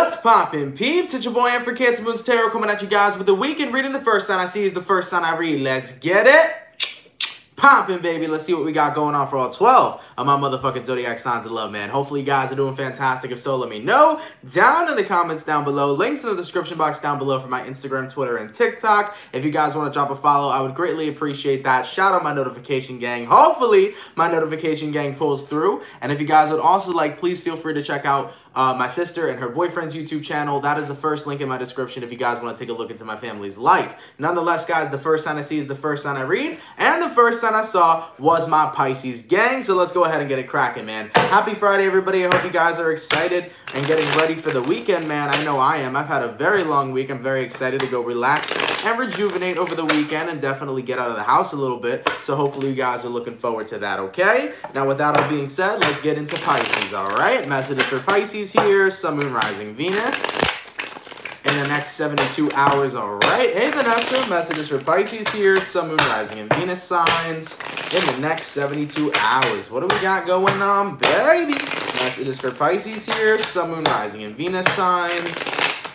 What's poppin', peeps? It's your boy, for CancerMoonsTarot, coming at you guys with the weekend reading. The first sign I see is the first sign I read. Let's get it poppin', baby. Let's see what we got going on for all 12 of my motherfucking zodiac signs of love, man. Hopefully you guys are doing fantastic. If so, let me know down in the comments down below. Links in the description box down below for my Instagram, Twitter, and TikTok. If you guys want to drop a follow, I would greatly appreciate that. Shout out my notification gang. Hopefully my notification gang pulls through. And if you guys would also like, please feel free to check out my sister and her boyfriend's YouTube channel. That is the first link in my description if you guys want to take a look into my family's life. Nonetheless, guys, the first sign I see is the first sign I read, and the first sign I saw was my Pisces gang. So let's go ahead and get it cracking, man. Happy Friday, everybody. I hope you guys are excited and getting ready for the weekend, man. I know I am. I've had a very long week. I'm very excited to go relax and rejuvenate over the weekend and definitely get out of the house a little bit. So hopefully you guys are looking forward to that, okay? Now, with that all being said, let's get into Pisces, all right? Messages for Pisces here, Sun, Moon, Rising, Venus in the next 72 hours, all right? Hey, Vanessa, messages for Pisces here, Sun, Moon, Rising, and Venus signs in the next 72 hours. What do we got going on, baby? Messages for Pisces here, Sun, Moon, Rising, and Venus signs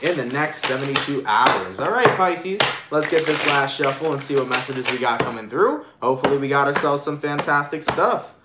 in the next 72 hours. All right, Pisces, let's get this last shuffle and see what messages we got coming through. Hopefully we got ourselves some fantastic stuff.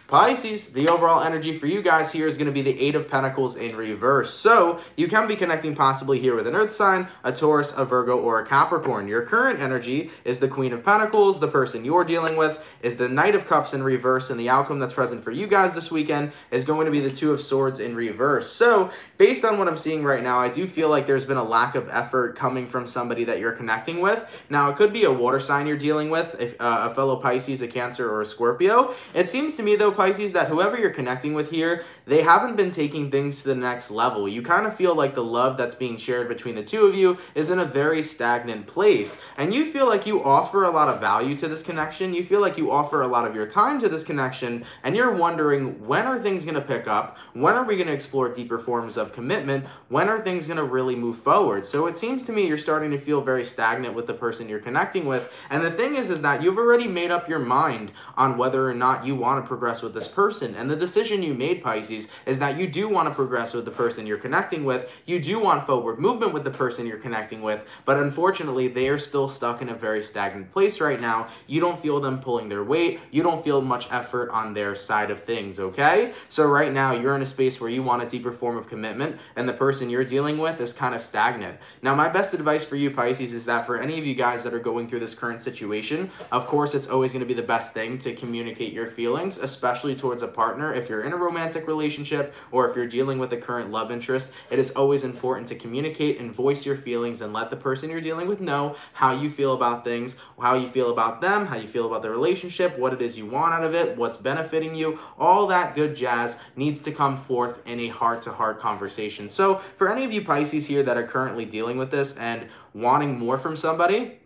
Pisces, the overall energy for you guys here is going to be the 8 of Pentacles in reverse. So you can be connecting possibly here with an Earth sign, a Taurus, a Virgo, or a Capricorn. Your current energy is the Queen of Pentacles. The person you're dealing with is the Knight of Cups in reverse. And the outcome that's present for you guys this weekend is going to be the 2 of Swords in reverse. So based on what I'm seeing right now, I do feel like there's been a lack of effort coming from somebody that you're connecting with. Now, it could be a water sign you're dealing with, if, a fellow Pisces, a Cancer, or a Scorpio. It seems to me, though, Pisces, that whoever you're connecting with here, they haven't been taking things to the next level. You kind of feel like the love that's being shared between the two of you is in a very stagnant place. And you feel like you offer a lot of value to this connection. You feel like you offer a lot of your time to this connection. And you're wondering, when are things going to pick up? When are we going to explore deeper forms of commitment? When are things going to really move forward? So it seems to me you're starting to feel very stagnant with the person you're connecting with. And the thing is that you've already made up your mind on whether or not you want to progress with this person. And the decision you made, Pisces, is that you do want to progress with the person you're connecting with. You do want forward movement with the person you're connecting with. But unfortunately, they are still stuck in a very stagnant place right now. You don't feel them pulling their weight. You don't feel much effort on their side of things, okay? So right now, you're in a space where you want a deeper form of commitment, and the person you're dealing with is kind of stagnant. Now, my best advice for you, Pisces, is that for any of you guys that are going through this current situation, of course, it's always going to be the best thing to communicate your feelings, especially towards a partner. If you're in a romantic relationship or if you're dealing with a current love interest, it is always important to communicate and voice your feelings and let the person you're dealing with know how you feel about things, how you feel about them, how you feel about the relationship, what it is you want out of it, what's benefiting you. All that good jazz needs to come forth in a heart-to-heart conversation. So for any of you Pisces here that are currently dealing with this and wanting more from somebody,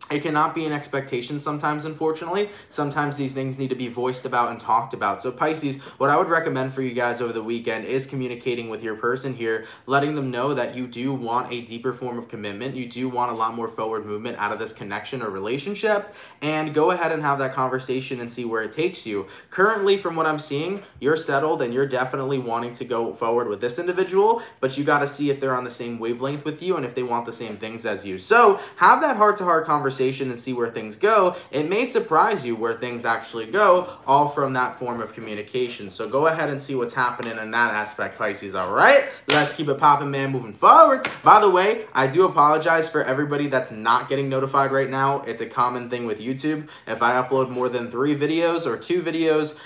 it cannot be an expectation sometimes, unfortunately. Sometimes these things need to be voiced about and talked about. So Pisces, what I would recommend for you guys over the weekend is communicating with your person here, letting them know that you do want a deeper form of commitment. You do want a lot more forward movement out of this connection or relationship, and go ahead and have that conversation and see where it takes you. Currently, from what I'm seeing, you're settled and you're definitely wanting to go forward with this individual, but you got to see if they're on the same wavelength with you and if they want the same things as you. So have that heart-to-heart conversation and see where things go. It may surprise you where things actually go, all from that form of communication. So go ahead and see what's happening in that aspect, Pisces, all right? Let's keep it popping, man, moving forward. By the way, I do apologize for everybody that's not getting notified right now. It's a common thing with YouTube. If I upload more than 3 videos or 2 videos,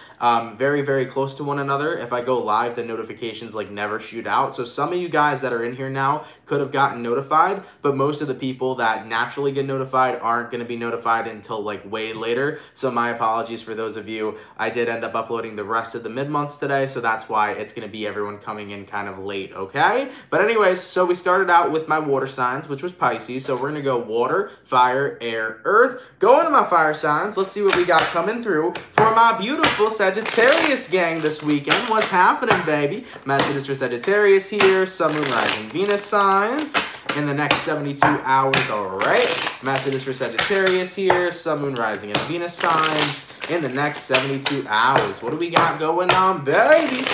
very, very close to one another, if I go live, the notifications like never shoot out. So some of you guys that are in here now could have gotten notified, but most of the people that naturally get notified aren't going to be notified until like way later. So my apologies for those of you. I did end up uploading the rest of the mid-months today, so that's why it's going to be everyone coming in kind of late, okay? But anyways, so we started out with my water signs, which was Pisces. So we're going to go water, fire, air, earth. Going to my fire signs, let's see what we got coming through for my beautiful Sagittarius gang this weekend. What's happening, baby? Messages for Sagittarius here, Sun, Moon, Rising, Venus signs in the next 72 hours, all right? Messages for Sagittarius here, Sun, Moon, Rising, and Venus signs in the next 72 hours. What do we got going on, baby?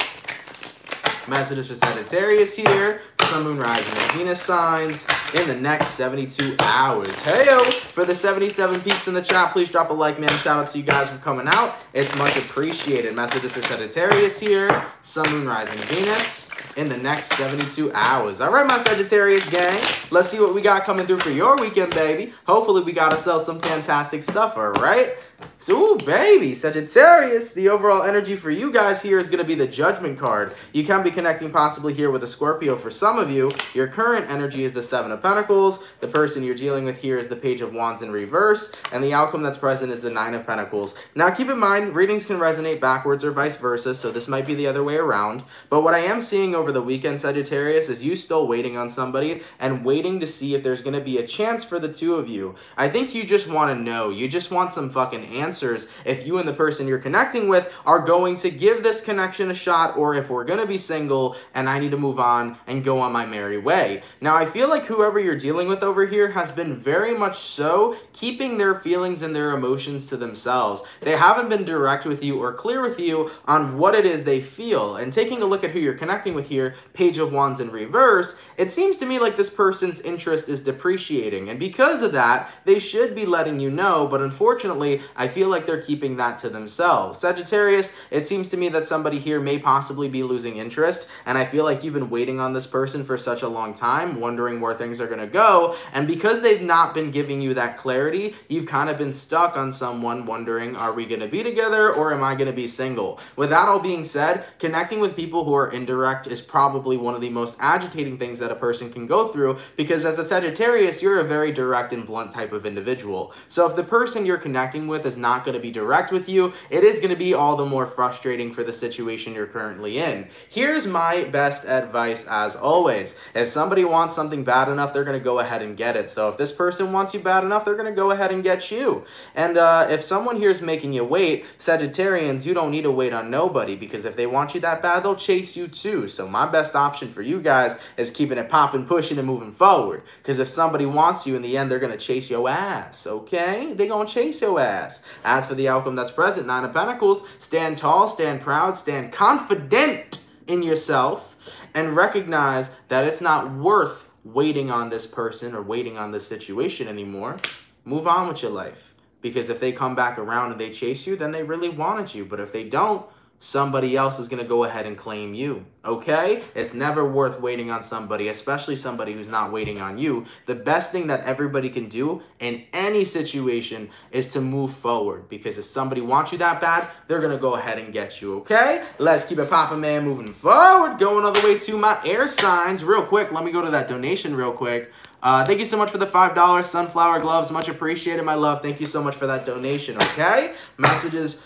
Messages for Sagittarius here. Sun, Moon, Rising, and Venus signs in the next 72 hours. Heyo! For the 77 peeps in the chat, please drop a like, man. Shout out to you guys for coming out. It's much appreciated. Messages for Sagittarius here. Sun, Moon, Rising, Venus in the next 72 hours. All right, my Sagittarius gang. Let's see what we got coming through for your weekend, baby. Hopefully, we got ourselves some fantastic stuff, all right? So, ooh, baby, Sagittarius, the overall energy for you guys here is going to be the Judgment card. You can be connecting possibly here with a Scorpio for some of you. Your current energy is the Seven of Pentacles. The person you're dealing with here is the Page of Wands in reverse. And the outcome that's present is the Nine of Pentacles. Now, keep in mind, readings can resonate backwards or vice versa, so this might be the other way around. But what I am seeing over the weekend, Sagittarius, is you still waiting on somebody and waiting to see if there's going to be a chance for the two of you. I think you just want to know. You just want some fucking answers if you and the person you're connecting with are going to give this connection a shot, or if we're going to be single and I need to move on and go on my merry way. Now, I feel like whoever you're dealing with over here has been very much so keeping their feelings and their emotions to themselves. They haven't been direct with you or clear with you on what it is they feel. And taking a look at who you're connecting with here, Page of Wands in reverse, it seems to me like this person's interest is depreciating. And because of that, they should be letting you know, but unfortunately, I feel like they're keeping that to themselves. Sagittarius, it seems to me that somebody here may possibly be losing interest, and I feel like you've been waiting on this person for such a long time, wondering where things are going to go, and because they've not been giving you that clarity, you've kind of been stuck on someone wondering, are we going to be together or am I going to be single? With that all being said, connecting with people who are indirect is probably one of the most agitating things that a person can go through, because as a Sagittarius, you're a very direct and blunt type of individual. So if the person you're connecting with is not going to be direct with you, it is going to be all the more frustrating for the situation you're currently in. Here's my best advice as always. If somebody wants something bad enough, they're going to go ahead and get it. So if this person wants you bad enough, they're going to go ahead and get you. And if someone here is making you wait, Sagittarians, you don't need to wait on nobody, because if they want you that bad, they'll chase you too. So my best option for you guys is keeping it popping, pushing, and moving forward. Because if somebody wants you, in the end, they're going to chase your ass, okay? They're going to chase your ass. As for the outcome that's present, Nine of Pentacles, stand tall, stand proud, stand confident in yourself, and recognize that it's not worth waiting on this person or waiting on this situation anymore. Move on with your life. Because if they come back around and they chase you, then they really wanted you. But if they don't, somebody else is going to go ahead and claim you, okay? It's never worth waiting on somebody, especially somebody who's not waiting on you. The best thing that everybody can do in any situation is to move forward, because if somebody wants you that bad, they're going to go ahead and get you, okay? Let's keep it poppin', man, moving forward. Going all the way to my air signs. Real quick, let me go to that donation real quick. Thank you so much for the $5 sunflower gloves. Much appreciated, my love. Thank you so much for that donation, okay? Messages,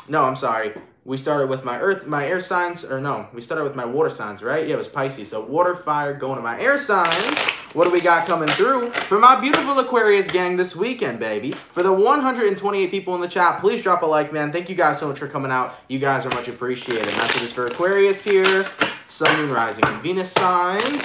no, I'm sorry. We started with my air signs, or no, we started with my water signs, right? Yeah, it was Pisces. So water, fire, going to my air signs. What do we got coming through for my beautiful Aquarius gang this weekend, baby? For the 128 people in the chat, please drop a like, man. Thank you guys so much for coming out. You guys are much appreciated. Messages for Aquarius here. Sun, Moon, Rising, and Venus signs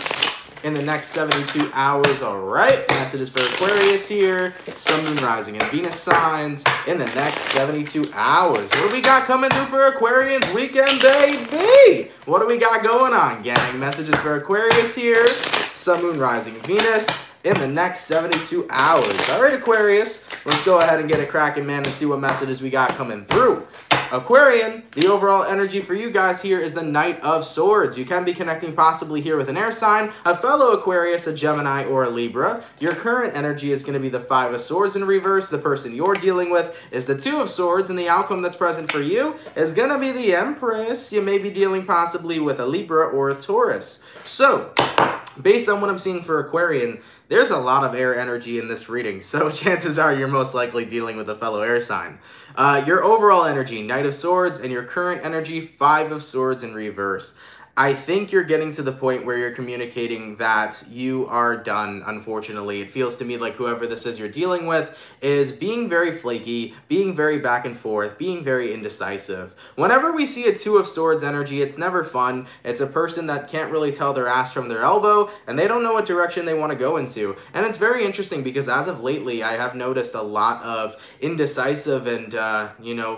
in the next 72 hours, all right? Messages for Aquarius here. Sun, Moon, Rising, and Venus signs in the next 72 hours. What do we got coming through for Aquarians weekend, baby? What do we got going on, gang? Messages for Aquarius here. Sun, Moon, Rising, Venus in the next 72 hours. All right, Aquarius, let's go ahead and get it cracking, man, and see what messages we got coming through. Aquarian, the overall energy for you guys here is the Knight of Swords. You can be connecting possibly here with an air sign, a fellow Aquarius, a Gemini, or a Libra. Your current energy is going to be the Five of Swords in reverse. The person you're dealing with is the Two of Swords, and the outcome that's present for you is going to be the Empress. You may be dealing possibly with a Libra or a Taurus. So, based on what I'm seeing for Aquarian, there's a lot of air energy in this reading, so chances are you're most likely dealing with a fellow air sign. Your overall energy, Knight of Swords, and your current energy, Five of Swords in reverse. I think you're getting to the point where you're communicating that you are done, unfortunately. It feels to me like whoever this is you're dealing with is being very flaky, being very back and forth, being very indecisive. Whenever we see a Two of Swords energy, it's never fun. It's a person that can't really tell their ass from their elbow, and they don't know what direction they want to go into. And it's very interesting because as of lately, I have noticed a lot of indecisive and,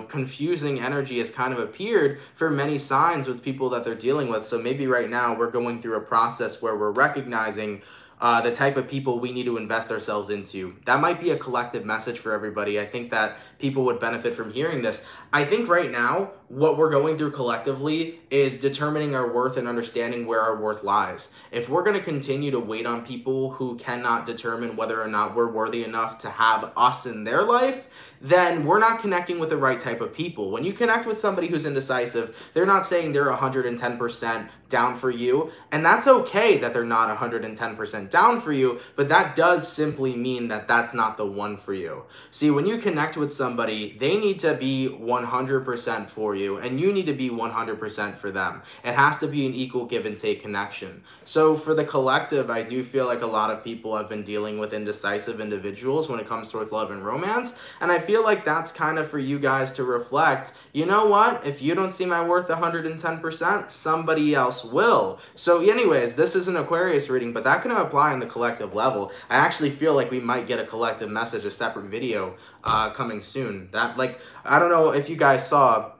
confusing energy has kind of appeared for many signs with people that they're dealing with. So maybe right now we're going through a process where we're recognizing the type of people we need to invest ourselves into. That might be a collective message for everybody. I think that people would benefit from hearing this. I think right now, what we're going through collectively is determining our worth and understanding where our worth lies. If we're going to continue to wait on people who cannot determine whether or not we're worthy enough to have us in their life, then we're not connecting with the right type of people. When you connect with somebody who's indecisive, they're not saying they're 110% down for you, and that's okay that they're not 110% down for you, but that does simply mean that that's not the one for you. See, when you connect with somebody, they need to be 100% for you, and you need to be 100% for them. It has to be an equal give and take connection. So for the collective, I do feel like a lot of people have been dealing with indecisive individuals when it comes towards love and romance, and I feel like that's kind of for you guys to reflect, you know what, if you don't see my worth 110%, somebody else will. So anyways, this is an Aquarius reading, but that can apply on the collective level. I actually feel like we might get a collective message, a separate video coming soon. That, like, I don't know if you guys saw,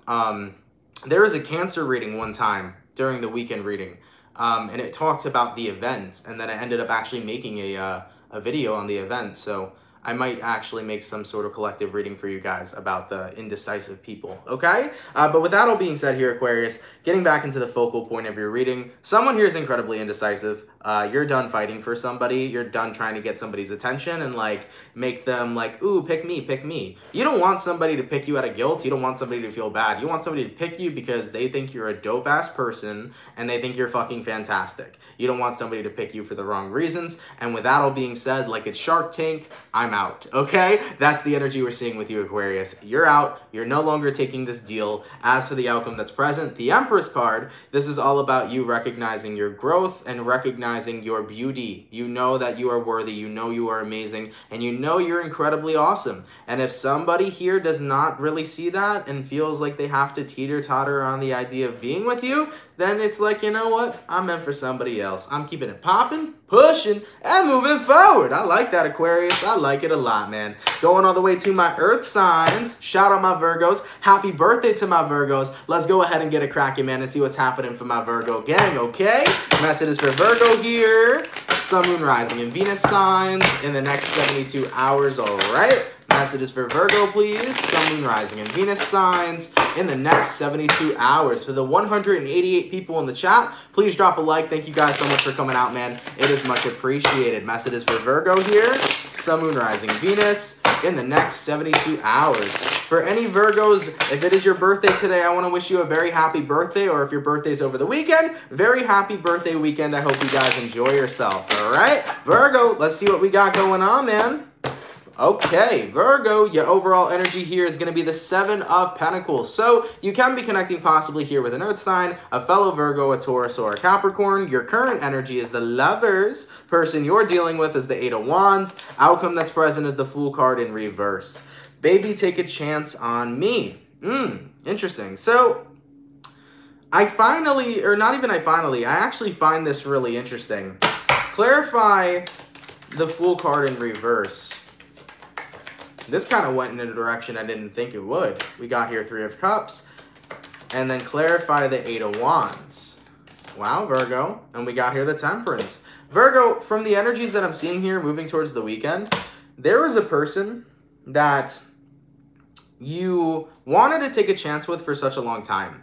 there was a Cancer reading one time during the weekend reading, and it talked about the event, and then I ended up actually making a video on the event. So I might actually make some sort of collective reading for you guys about the indecisive people, okay? But with that all being said here, Aquarius, getting back into the focal point of your reading, someone here is incredibly indecisive. You're done fighting for somebody. You're done trying to get somebody's attention and, like, make them like, ooh, pick me, pick me. You don't want somebody to pick you out of guilt. You don't want somebody to feel bad. You want somebody to pick you because they think you're a dope-ass person and they think you're fucking fantastic. You don't want somebody to pick you for the wrong reasons. And with that all being said, like it's Shark Tank, I'm out, okay? That's the energy we're seeing with you, Aquarius. You're out. You're no longer taking this deal. As for the outcome that's present, the Empress card, this is all about you recognizing your growth and recognizing your beauty. You know that you are worthy, you know you are amazing, and you know you're incredibly awesome. And if somebody here does not really see that and feels like they have to teeter-totter on the idea of being with you, then it's like, you know what? I'm meant for somebody else. I'm keeping it popping, pushing, and moving forward. I like that, Aquarius. I like it a lot, man. Going all the way to my Earth signs. Shout out my Virgos. Happy birthday to my Virgos. Let's go ahead and get a cracking, man, and see what's happening for my Virgo gang, okay? Message is for Virgo here. Sun, Moon, Rising, and Venus signs in the next 72 hours, all right? Messages for Virgo, please. Sun, Moon, Rising, and Venus signs in the next 72 hours. For the 188 people in the chat, please drop a like. Thank you guys so much for coming out, man. It is much appreciated. Messages for Virgo here. Sun, Moon, Rising, Venus in the next 72 hours. For any Virgos, if it is your birthday today, I want to wish you a very happy birthday, or if your birthday's over the weekend, very happy birthday weekend. I hope you guys enjoy yourself, all right? Virgo, let's see what we got going on, man. Okay, Virgo, your overall energy here is going to be the 7 of Pentacles. So you can be connecting possibly here with an Earth sign, a fellow Virgo, a Taurus, or a Capricorn. Your current energy is the Lovers. Person you're dealing with is the 8 of Wands. Outcome that's present is the Fool card in reverse. Baby, take a chance on me. Interesting. So I actually find this really interesting. Clarify the Fool card in reverse. This kind of went in a direction I didn't think it would. We got here 3 of Cups, and then clarify the 8 of Wands. Wow, Virgo. And we got here the Temperance. Virgo, from the energies that I'm seeing here moving towards the weekend, there was a person that you wanted to take a chance with for such a long time.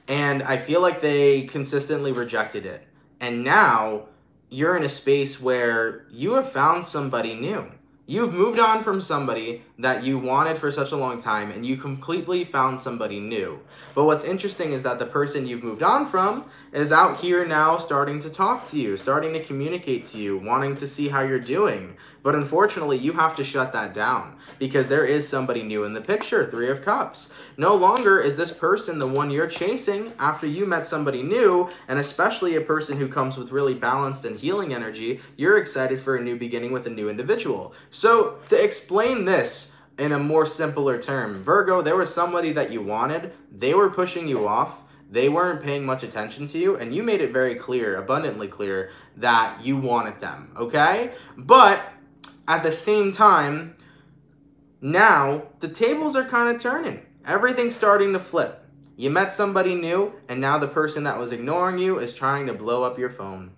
And I feel like they consistently rejected it. And now you're in a space where you have found somebody new. You've moved on from somebody that you wanted for such a long time, and you completely found somebody new. But what's interesting is that the person you've moved on from is out here now starting to talk to you, starting to communicate to you, wanting to see how you're doing. But unfortunately, you have to shut that down because there is somebody new in the picture, 3 of Cups. No longer is this person the one you're chasing after you met somebody new, and especially a person who comes with really balanced and healing energy. You're excited for a new beginning with a new individual. So to explain this in a more simpler term, Virgo, there was somebody that you wanted. They were pushing you off. They weren't paying much attention to you, and you made it very clear, abundantly clear, that you wanted them, okay? But at the same time, now the tables are kind of turning. Everything's starting to flip. You met somebody new, and now the person that was ignoring you is trying to blow up your phone.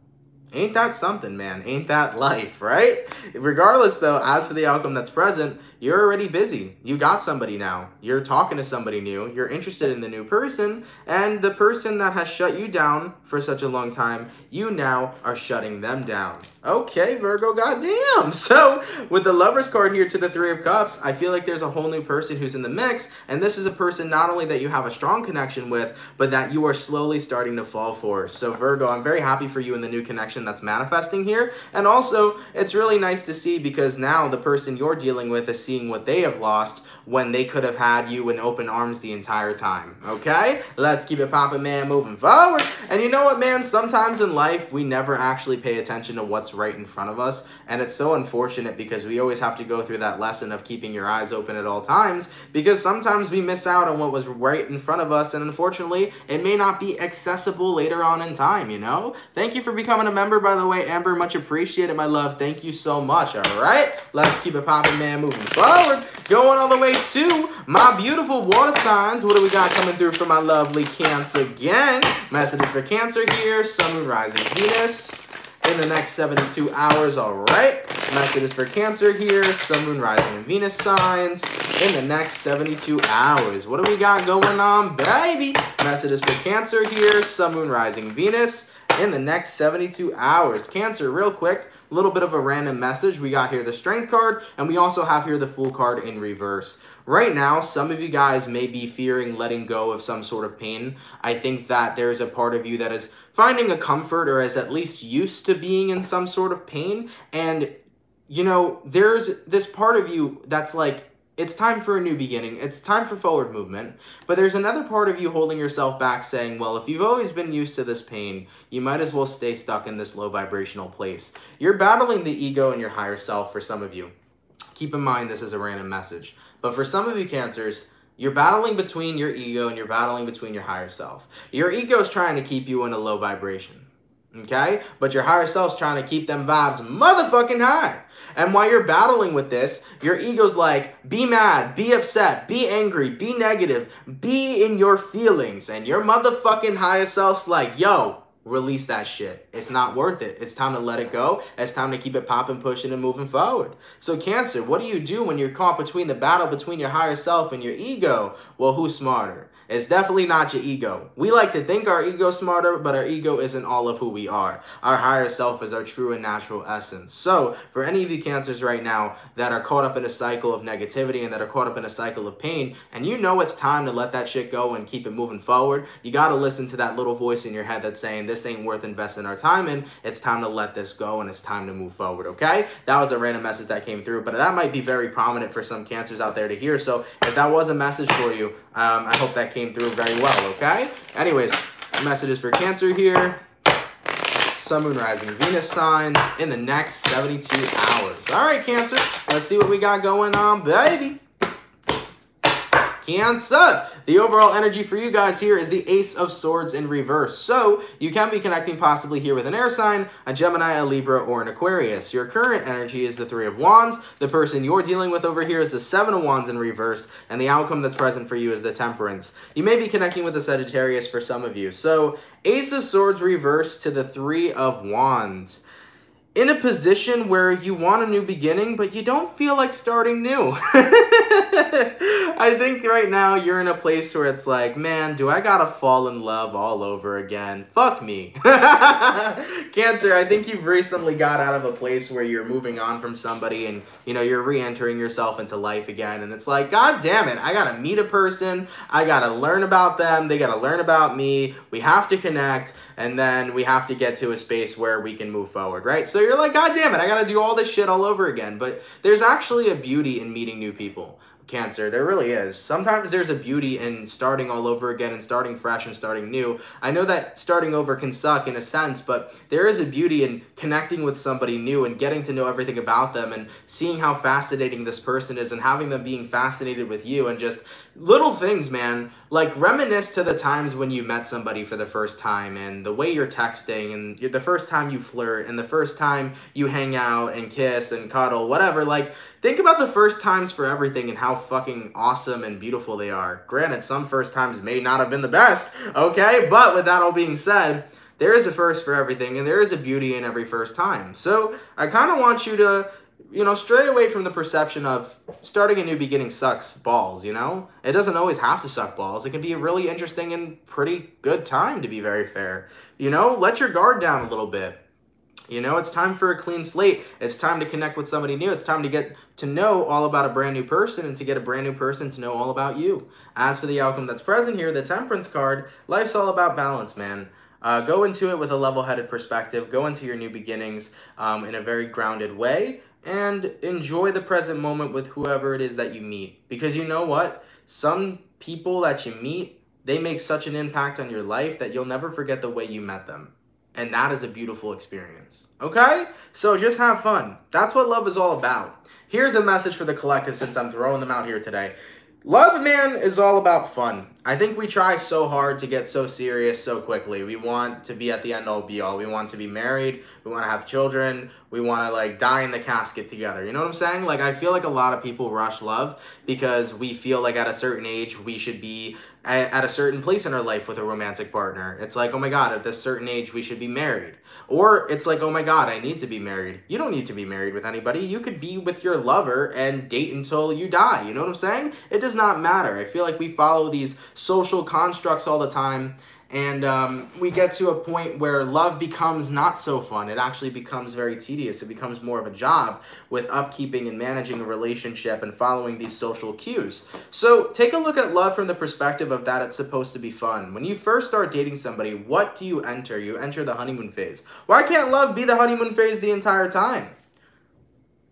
Ain't that something, man? Ain't that life, right? Regardless, though, as for the outcome that's present, you're already busy. You got somebody now. You're talking to somebody new. You're interested in the new person. And the person that has shut you down for such a long time, you now are shutting them down. Okay, Virgo, goddamn. So, with the Lovers card here to the Three of Cups, I feel like there's a whole new person who's in the mix. And this is a person not only that you have a strong connection with, but that you are slowly starting to fall for. So, Virgo, I'm very happy for you in the new connection that's manifesting here. And also, it's really nice to see because now the person you're dealing with is seeing what they have lost when they could have had you in open arms the entire time. Okay? Let's keep it poppin', man, moving forward. And you know what, man? Sometimes in life, we never actually pay attention to what's right in front of us. And it's so unfortunate because we always have to go through that lesson of keeping your eyes open at all times because sometimes we miss out on what was right in front of us. And unfortunately, it may not be accessible later on in time, you know? Thank you for becoming a member, by the way, Amber. Much appreciated, my love. Thank you so much, all right? Let's keep it poppin', man, moving forward. Going all the way to my beautiful water signs. What do we got coming through for my lovely Cancer again? Messages for Cancer here. Sun, Moon, Rising, Venus in the next 72 hours, all right? Messages for Cancer here. Sun, Moon, Rising, and Venus signs in the next 72 hours. What do we got going on, baby? Messages for Cancer here. Sun, Moon, Rising, Venus in the next 72 hours. Cancer, real quick, a little bit of a random message. We got here the Strength card, and we also have here the Fool card in reverse. Right now, some of you guys may be fearing letting go of some sort of pain. I think that there's a part of you that is finding a comfort or is at least used to being in some sort of pain. And, you know, there's this part of you that's like, it's time for a new beginning. It's time for forward movement. But there's another part of you holding yourself back saying, well, if you've always been used to this pain, you might as well stay stuck in this low vibrational place. You're battling the ego and your higher self for some of you. Keep in mind, this is a random message. But for some of you Cancers, you're battling between your ego and you're battling between your higher self. Your ego is trying to keep you in a low vibration. Okay? But your higher self's trying to keep them vibes motherfucking high. And while you're battling with this, your ego's like, be mad, be upset, be angry, be negative, be in your feelings. And your motherfucking higher self's like, yo, release that shit. It's not worth it. It's time to let it go. It's time to keep it popping, pushing, and moving forward. So Cancer, what do you do when you're caught between the battle between your higher self and your ego? Well, who's smarter? It's definitely not your ego. We like to think our ego's smarter, but our ego isn't all of who we are. Our higher self is our true and natural essence. So, for any of you Cancers right now that are caught up in a cycle of negativity and that are caught up in a cycle of pain, and you know it's time to let that shit go and keep it moving forward, you gotta listen to that little voice in your head that's saying, this ain't worth investing our time in. It's time to let this go and it's time to move forward, okay? That was a random message that came through, but that might be very prominent for some Cancers out there to hear. So, if that was a message for you, I hope that came through very well, okay? Anyways, messages for Cancer here. Sun, Moon, Rising, Venus signs in the next 72 hours. All right, Cancer, let's see what we got going on, baby. Cancer. The overall energy for you guys here is the Ace of Swords in reverse. So you can be connecting possibly here with an air sign, a Gemini, a Libra, or an Aquarius. Your current energy is the Three of Wands. The person you're dealing with over here is the Seven of Wands in reverse. And the outcome that's present for you is the Temperance. You may be connecting with the Sagittarius for some of you. So Ace of Swords reverse to the Three of Wands. In a position where you want a new beginning, but you don't feel like starting new. I think right now you're in a place where it's like, man, do I gotta fall in love all over again? Fuck me. Cancer, I think you've recently got out of a place where you're moving on from somebody and, you know, you're re-entering yourself into life again. And it's like, God damn it, I gotta meet a person. I gotta learn about them. They gotta learn about me. We have to connect. And then we have to get to a space where we can move forward, right? So you're like, God damn it, I gotta do all this shit all over again. But there's actually a beauty in meeting new people, Cancer. There really is. Sometimes there's a beauty in starting all over again and starting fresh and starting new. I know that starting over can suck in a sense, but there is a beauty in connecting with somebody new and getting to know everything about them and seeing how fascinating this person is and having them being fascinated with you and just little things, man. Like reminisce to the times when you met somebody for the first time and the way you're texting and the first time you flirt and the first time you hang out and kiss and cuddle, whatever. Like think about the first times for everything and how fucking awesome and beautiful they are. Granted, some first times may not have been the best, okay? But with that all being said, there is a first for everything, and there is a beauty in every first time. So I kind of want you to, you know, stray away from the perception of starting a new beginning sucks balls, you know? It doesn't always have to suck balls. It can be a really interesting and pretty good time, to be very fair. You know, let your guard down a little bit. You know, it's time for a clean slate. It's time to connect with somebody new. It's time to get to know all about a brand new person and to get a brand new person to know all about you. As for the outcome that's present here, the Temperance card, life's all about balance, man. Go into it with a level-headed perspective. Go into your new beginnings in a very grounded way and enjoy the present moment with whoever it is that you meet. Because you know what? Some people that you meet, they make such an impact on your life that you'll never forget the way you met them. And that is a beautiful experience. Okay? So just have fun. That's what love is all about. Here's a message for the collective since I'm throwing them out here today. Love, man, is all about fun. I think we try so hard to get so serious so quickly. We want to be at the end all be all. We want to be married. We want to have children. We want to, like, die in the casket together. You know what I'm saying? Like, I feel like a lot of people rush love because we feel like at a certain age we should be at a certain place in our life with a romantic partner. It's like, oh my God, at this certain age we should be married. Or it's like, oh my God, I need to be married. You don't need to be married with anybody. You could be with your lover and date until you die. You know what I'm saying? It does not matter. I feel like we follow these social constructs all the time, and we get to a point where love becomes not so fun. It actually becomes very tedious. It becomes more of a job with upkeeping and managing a relationship and following these social cues. So take a look at love from the perspective of that it's supposed to be fun. When you first start dating somebody, what do you enter? You enter the honeymoon phase. Why can't love be the honeymoon phase the entire time?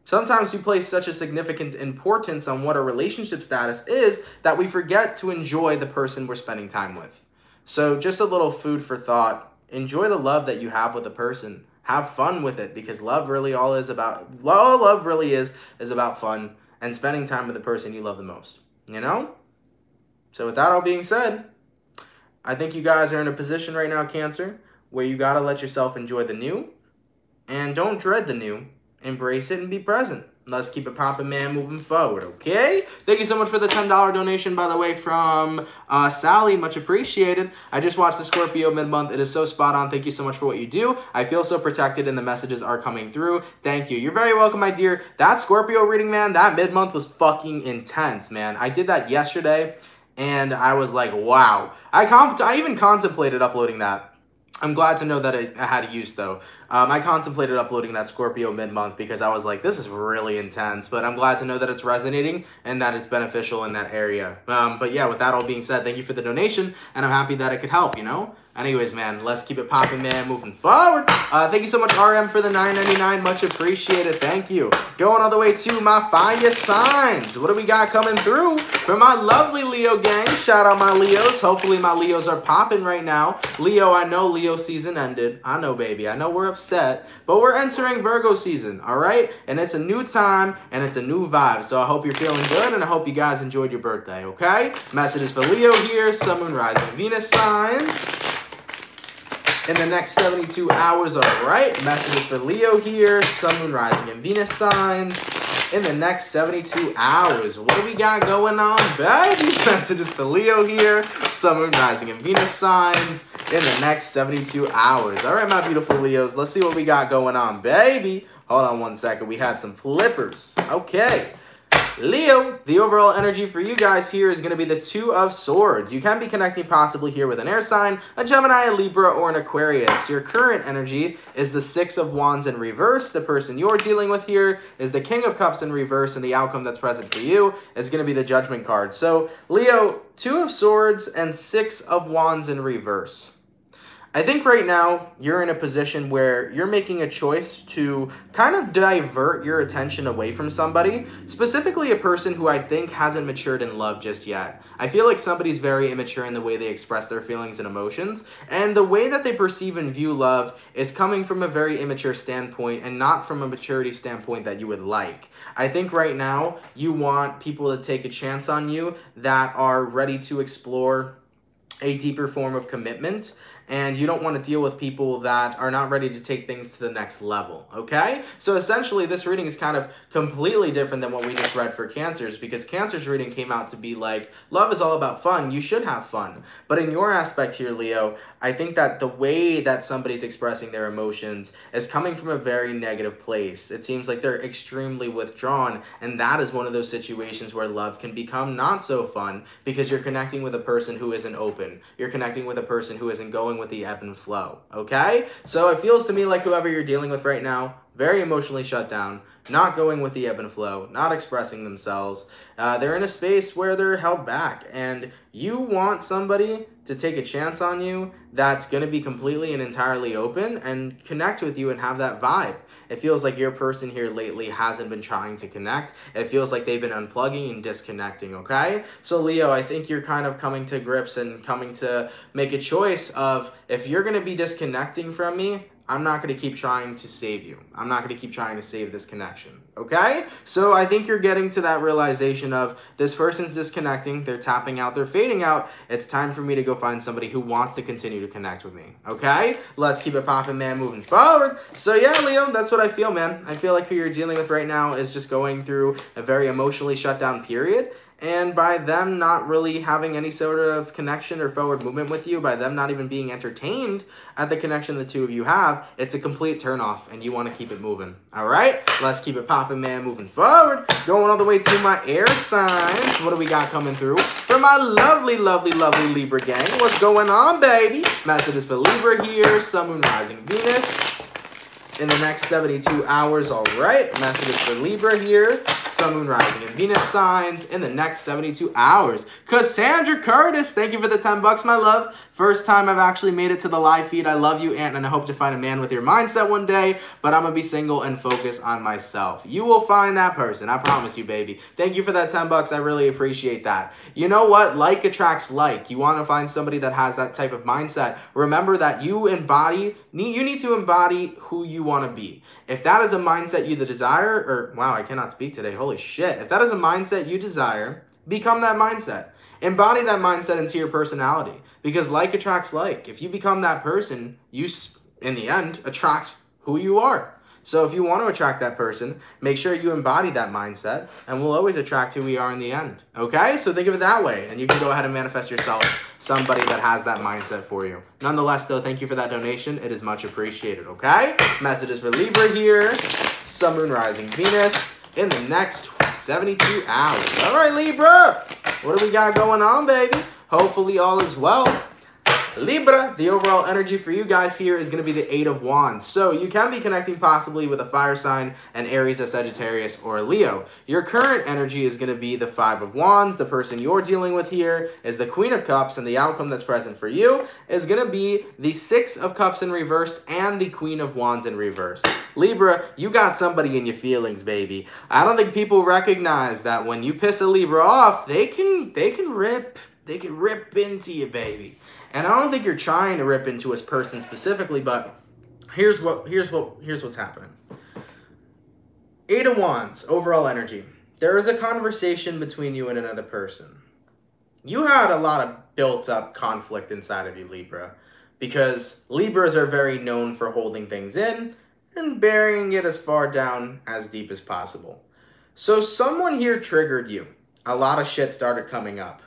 Sometimes we place such a significant importance on what a relationship status is that we forget to enjoy the person we're spending time with. So just a little food for thought. Enjoy the love that you have with a person. Have fun with it, because love really all love really is about fun and spending time with the person you love the most. You know? So with that all being said, I think you guys are in a position right now, Cancer, where you gotta let yourself enjoy the new and don't dread the new. Embrace it and be present. Let's keep it poppin', man, moving forward, okay? Thank you so much for the $10 donation, by the way, from Sally. Much appreciated. I just watched the Scorpio mid-month. It is so spot on. Thank you so much for what you do. I feel so protected and the messages are coming through. Thank you. You're very welcome, my dear. That Scorpio reading, man, that mid-month was fucking intense, man. I did that yesterday, and I was like, wow. I even contemplated uploading that. I'm glad to know that it had use, though. I contemplated uploading that Scorpio mid-month because I was like, this is really intense. But I'm glad to know that it's resonating and that it's beneficial in that area. But yeah, with that all being said, thank you for the donation. And I'm happy that it could help, you know? Anyways, man, let's keep it popping, man, moving forward. Thank you so much, RM, for the $9.99. Much appreciated. Thank you. Going all the way to my finest signs. What do we got coming through for my lovely Leo gang? Shout out my Leos. Hopefully my Leos are popping right now. Leo, I know Leo season ended. I know, baby. I know we're upset. But we're entering Virgo season, all right? And it's a new time, and it's a new vibe. So I hope you're feeling good, and I hope you guys enjoyed your birthday, okay? Messages for Leo here. Sun, Moon, Rising, Venus signs in the next 72 hours, all right? Messages for Leo here, Sun, Moon, Rising, and Venus signs in the next 72 hours. What do we got going on, baby? Messages for Leo here, Sun, Moon, Rising, and Venus signs in the next 72 hours. All right, my beautiful Leos, let's see what we got going on, baby. Hold on one second. We had some flippers. Okay. Leo, the overall energy for you guys here is going to be the Two of Swords. You can be connecting possibly here with an air sign, a Gemini, a Libra, or an Aquarius. Your current energy is the Six of Wands in reverse. The person you're dealing with here is the King of Cups in reverse, and the outcome that's present for you is going to be the Judgment card. So, Leo, Two of Swords and Six of Wands in reverse. I think right now you're in a position where you're making a choice to kind of divert your attention away from somebody, specifically a person who I think hasn't matured in love just yet. I feel like somebody's very immature in the way they express their feelings and emotions, and the way that they perceive and view love is coming from a very immature standpoint and not from a maturity standpoint that you would like. I think right now you want people to take a chance on you that are ready to explore a deeper form of commitment. and you don't want to deal with people that are not ready to take things to the next level, okay? So essentially, this reading is kind of completely different than what we just read for Cancers, because Cancer's reading came out to be like, love is all about fun, you should have fun. But in your aspect here, Leo, I think that the way that somebody's expressing their emotions is coming from a very negative place. It seems like they're extremely withdrawn, and that is one of those situations where love can become not so fun, because you're connecting with a person who isn't open. You're connecting with a person who isn't going with the ebb and flow, okay? So it feels to me like whoever you're dealing with right now, very emotionally shut down, not going with the ebb and flow, not expressing themselves. They're in a space where they're held back, and you want somebody to take a chance on you that's going to be completely and entirely open and connect with you and have that vibe. It feels like your person here lately hasn't been trying to connect. It feels like they've been unplugging and disconnecting, okay? So Leo, I think you're kind of coming to grips and coming to make a choice of, if you're going to be disconnecting from me, I'm not going to keep trying to save you. I'm not going to keep trying to save this connection, okay? So I think you're getting to that realization of, this person's disconnecting, they're tapping out, they're fading out. It's time for me to go find somebody who wants to continue to connect with me, okay? Let's keep it popping, man, moving forward. So yeah, Leo, that's what I feel, man. I feel like who you're dealing with right now is just going through a very emotionally shut down period. And by them not really having any sort of connection or forward movement with you, by them not even being entertained at the connection the two of you have, it's a complete turnoff, and you want to keep it moving. All right? Let's keep it popping, man, moving forward. Going all the way to my air signs. What do we got coming through? For my lovely, lovely, lovely Libra gang, what's going on, baby? Messages for Libra here. Sun, Moon, Rising, Venus in the next 72 hours. All right. Messages for Libra here. Sun, Moon, Rising, and Venus signs in the next 72 hours. Cassandra Curtis, thank you for the 10 bucks, my love. First time I've actually made it to the live feed. I love you, Aunt, and I hope to find a man with your mindset one day, but I'm going to be single and focus on myself. You will find that person. I promise you, baby. Thank you for that 10 bucks. I really appreciate that. You know what? Like attracts like. You want to find somebody that has that type of mindset. Remember that you need to embody who you want to be. If that is a mindset you desire, or wow, I cannot speak today. Holy shit. If that is a mindset you desire, become that mindset. Embody that mindset into your personality, because like attracts like. If you become that person, you, in the end, attract who you are. So if you want to attract that person, make sure you embody that mindset, and we'll always attract who we are in the end. Okay? So think of it that way, and you can go ahead and manifest yourself somebody that has that mindset for you. Nonetheless, though, thank you for that donation. It is much appreciated, okay? Messages for Libra here. Sun, Moon, Rising, Venus in the next 72 hours. All right, Libra. What do we got going on, baby? Hopefully all is well. Libra, the overall energy for you guys here is going to be the 8 of Wands. So you can be connecting possibly with a fire sign, an Aries, a Sagittarius, or a Leo. Your current energy is going to be the 5 of Wands. The person you're dealing with here is the Queen of Cups, and the outcome that's present for you is going to be the 6 of Cups in reverse and the Queen of Wands in reverse. Libra, you got somebody in your feelings, baby. I don't think people recognize that when you piss a Libra off, they can rip into you, baby. And I don't think you're trying to rip into a person specifically, but here's what's happening. 8 of Wands, overall energy. There is a conversation between you and another person. You had a lot of built-up conflict inside of you, Libra, because Libras are very known for holding things in and burying it as far down as deep as possible. So someone here triggered you. A lot of shit started coming up.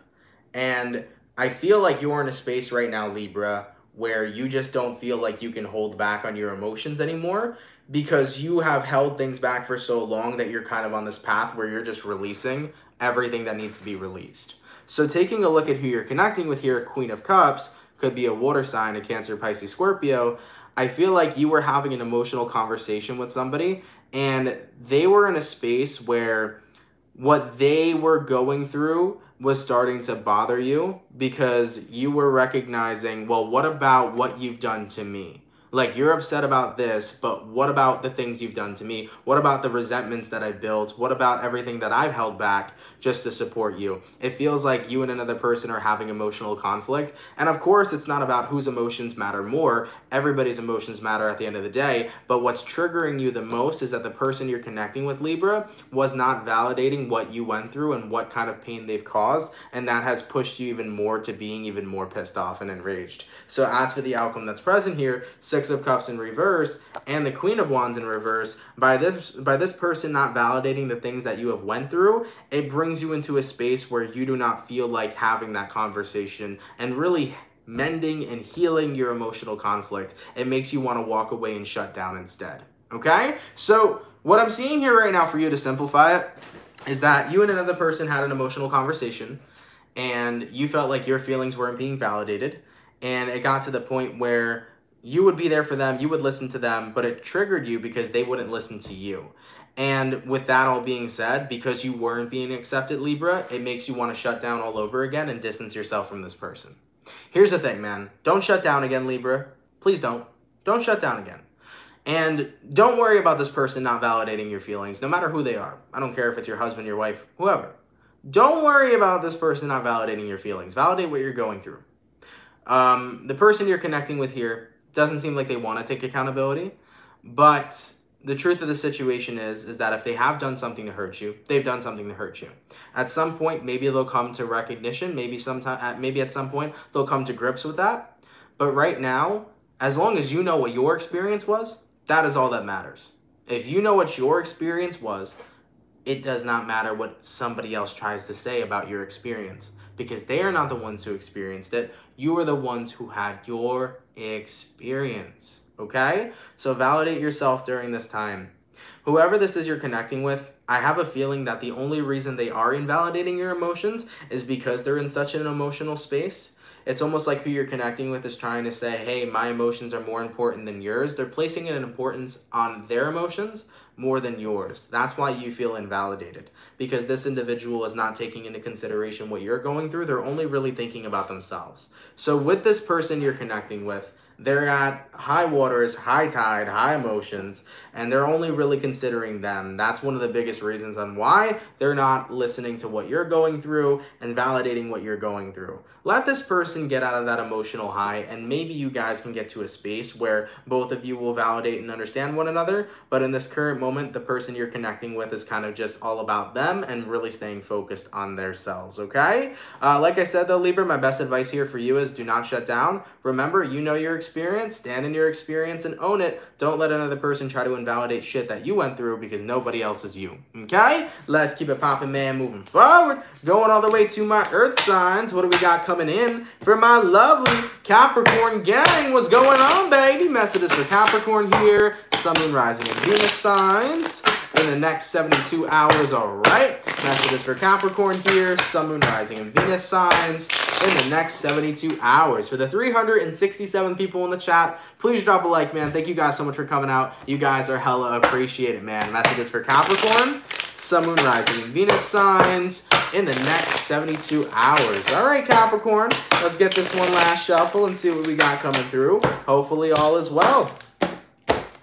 And I feel like you're in a space right now, Libra, where you just don't feel like you can hold back on your emotions anymore, because you have held things back for so long that you're kind of on this path where you're just releasing everything that needs to be released. So taking a look at who you're connecting with here, Queen of Cups, could be a water sign, a Cancer, Pisces, Scorpio. I feel like you were having an emotional conversation with somebody, and they were in a space where what they were going through was starting to bother you, because you were recognizing, well, what about what you've done to me? Like, you're upset about this, but what about the things you've done to me? What about the resentments that I've built? What about everything that I've held back just to support you? It feels like you and another person are having emotional conflict. And of course, it's not about whose emotions matter more. Everybody's emotions matter at the end of the day. But what's triggering you the most is that the person you're connecting with, Libra, was not validating what you went through and what kind of pain they've caused. And that has pushed you even more to being even more pissed off and enraged. So as for the outcome that's present here, Six of Cups in reverse and the Queen of Wands in reverse, by this person not validating the things that you have went through, it brings you into a space where you do not feel like having that conversation and really mending and healing your emotional conflict. It makes you want to walk away and shut down instead. Okay? So what I'm seeing here right now, for you to simplify it, is that you and another person had an emotional conversation and you felt like your feelings weren't being validated, and it got to the point where you would be there for them, you would listen to them, but it triggered you because they wouldn't listen to you. And with that all being said, because you weren't being accepted, Libra, it makes you want to shut down all over again and distance yourself from this person. Here's the thing, man. Don't shut down again, Libra. Please don't. Don't shut down again. And don't worry about this person not validating your feelings, no matter who they are. I don't care if it's your husband, your wife, whoever. Don't worry about this person not validating your feelings. Validate what you're going through. The person you're connecting with here doesn't seem like they want to take accountability, but the truth of the situation is that if they have done something to hurt you, they've done something to hurt you. At some point, maybe they'll come to recognition. Maybe at some point they'll come to grips with that. But right now, as long as you know what your experience was, that is all that matters. If you know what your experience was, it does not matter what somebody else tries to say about your experience, because they are not the ones who experienced it. You are the ones who had your experience, okay? So validate yourself during this time. Whoever this is you're connecting with, I have a feeling that the only reason they are invalidating your emotions is because they're in such an emotional space. It's almost like who you're connecting with is trying to say, hey, my emotions are more important than yours. They're placing an importance on their emotions more than yours. That's why you feel invalidated, because this individual is not taking into consideration what you're going through. They're only really thinking about themselves. So with this person you're connecting with, they're at high waters, high tide, high emotions, and they're only really considering them. That's one of the biggest reasons on why they're not listening to what you're going through and validating what you're going through. Let this person get out of that emotional high, and maybe you guys can get to a space where both of you will validate and understand one another. But in this current moment, the person you're connecting with is kind of just all about them and really staying focused on themselves, okay? Like I said though, Libra, my best advice here for you is do not shut down. Remember, you know your experience, stand in your experience and own it. Don't let another person try to invalidate shit that you went through, because nobody else is you, okay? Let's keep it popping, man, moving forward. Going all the way to my earth signs. What do we got coming in for my lovely Capricorn gang? What's going on, baby? Messages for Capricorn here. Sun, Moon, Rising, and Venus signs in the next 72 hours, all right? Messages for Capricorn here. Sun, Moon, Rising, and Venus signs in the next 72 hours. For the 367 people in the chat, please drop a like, man. Thank you guys so much for coming out. You guys are hella appreciated, man. Messages for Capricorn. Sun, Moon, Rising, and Venus signs in the next 72 hours. All right, Capricorn, let's get this one last shuffle and see what we got coming through. Hopefully all is well.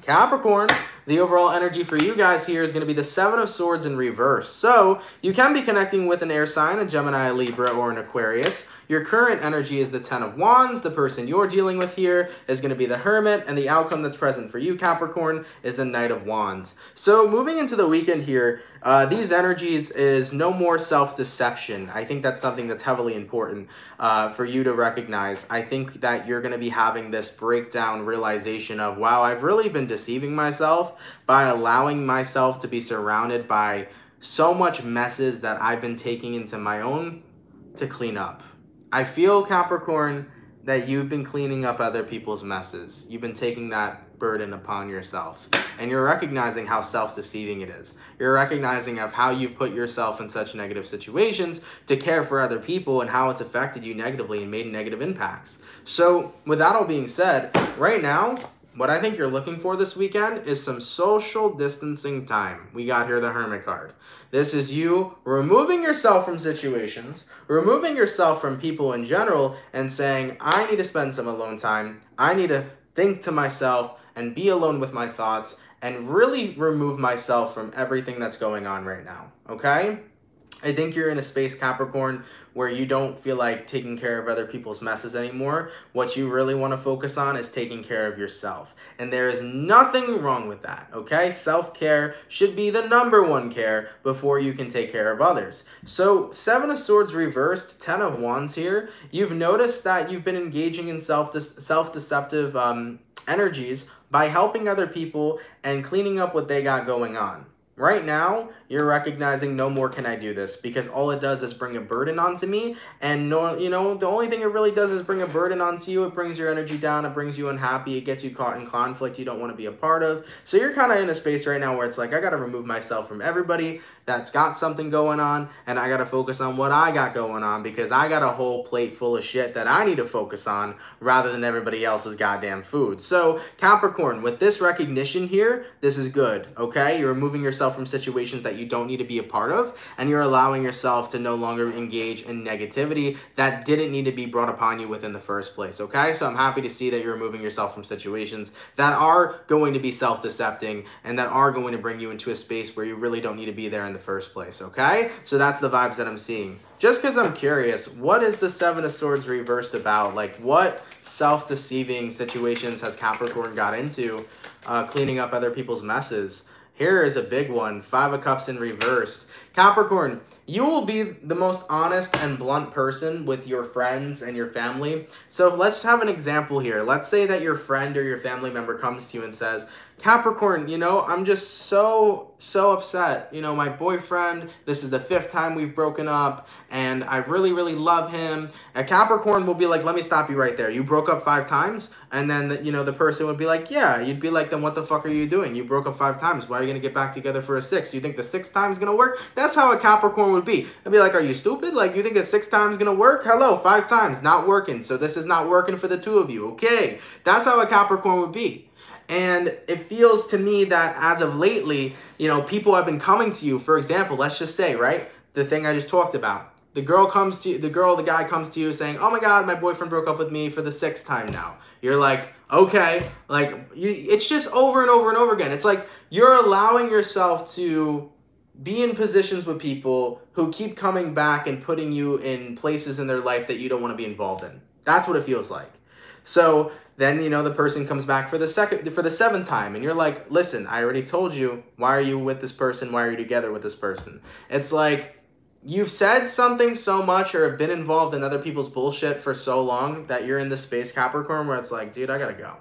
Capricorn, the overall energy for you guys here is going to be the Seven of Swords in reverse. So you can be connecting with an air sign, a Gemini, a Libra, or an Aquarius. Your current energy is the Ten of Wands. The person you're dealing with here is going to be the Hermit, and the outcome that's present for you, Capricorn, is the Knight of Wands. So moving into the weekend here, these energies is no more self-deception. I think that's something that's heavily important for you to recognize. I think that you're going to be having this breakdown realization of, wow, I've really been deceiving myself by allowing myself to be surrounded by so much messes that I've been taking into my own to clean up. I feel, Capricorn, that you've been cleaning up other people's messes. You've been taking that burden upon yourself. And you're recognizing how self-deceiving it is. You're recognizing of how you've put yourself in such negative situations to care for other people and how it's affected you negatively and made negative impacts. So, with that all being said, right now, what I think you're looking for this weekend is some social distancing time. We got here the Hermit card. This is you removing yourself from situations, removing yourself from people in general, and saying, I need to spend some alone time. I need to think to myself and be alone with my thoughts and really remove myself from everything that's going on right now, okay? I think you're in a space, Capricorn, where you don't feel like taking care of other people's messes anymore. What you really want to focus on is taking care of yourself. And there is nothing wrong with that, okay? Self-care should be the #1 care before you can take care of others. So 7 of Swords reversed, 10 of Wands here. You've noticed that you've been engaging in self-deceptive energies by helping other people and cleaning up what they got going on. Right now, you're recognizing no more can I do this, because all it does is bring a burden onto me. And no, you know, the only thing it really does is bring a burden onto you. It brings your energy down. It brings you unhappy. It gets you caught in conflict you don't want to be a part of. So you're kind of in a space right now where it's like, I got to remove myself from everybody that's got something going on, and I got to focus on what I got going on, because I got a whole plate full of shit that I need to focus on rather than everybody else's goddamn food. So Capricorn, with this recognition here, this is good, okay? You're removing yourself from situations that you don't need to be a part of, and you're allowing yourself to no longer engage in negativity that didn't need to be brought upon you within the first place, okay? So I'm happy to see that you're removing yourself from situations that are going to be self-decepting and that are going to bring you into a space where you really don't need to be there in the first place, okay? So that's the vibes that I'm seeing. Just because I'm curious, what is the 7 of Swords reversed about? Like, what self-deceiving situations has Capricorn got into cleaning up other people's messes? Here is a big one, 5 of Cups in reverse. Capricorn, you will be the most honest and blunt person with your friends and your family. So let's have an example here. Let's say that your friend or your family member comes to you and says, Capricorn, you know, I'm just so upset. You know, my boyfriend, this is the 5th time we've broken up, and I really, really love him. And Capricorn will be like, let me stop you right there. You broke up 5 times? And then, you know, the person would be like, yeah. You'd be like, then what the fuck are you doing? You broke up 5 times. Why are you going to get back together for a 6th? You think the 6th time is going to work? That's how a Capricorn would be. I'd be like, are you stupid? Like, you think the 6th time is going to work? Hello, 5 times, not working. So this is not working for the 2 of you, okay? That's how a Capricorn would be. And it feels to me that as of lately, you know, people have been coming to you. For example, let's just say, right, the thing I just talked about. The guy comes to you saying, oh my God, my boyfriend broke up with me for the 6th time now. You're like, okay, like, it's just over and over and over again. It's like you're allowing yourself to be in positions with people who keep coming back and putting you in places in their life that you don't want to be involved in. That's what it feels like. So then, you know, the person comes back for the 7th time, and you're like, listen, I already told you, why are you with this person? Why are you together with this person? It's like you've said something so much or have been involved in other people's bullshit for so long that you're in this space, Capricorn, where it's like, dude, I gotta go.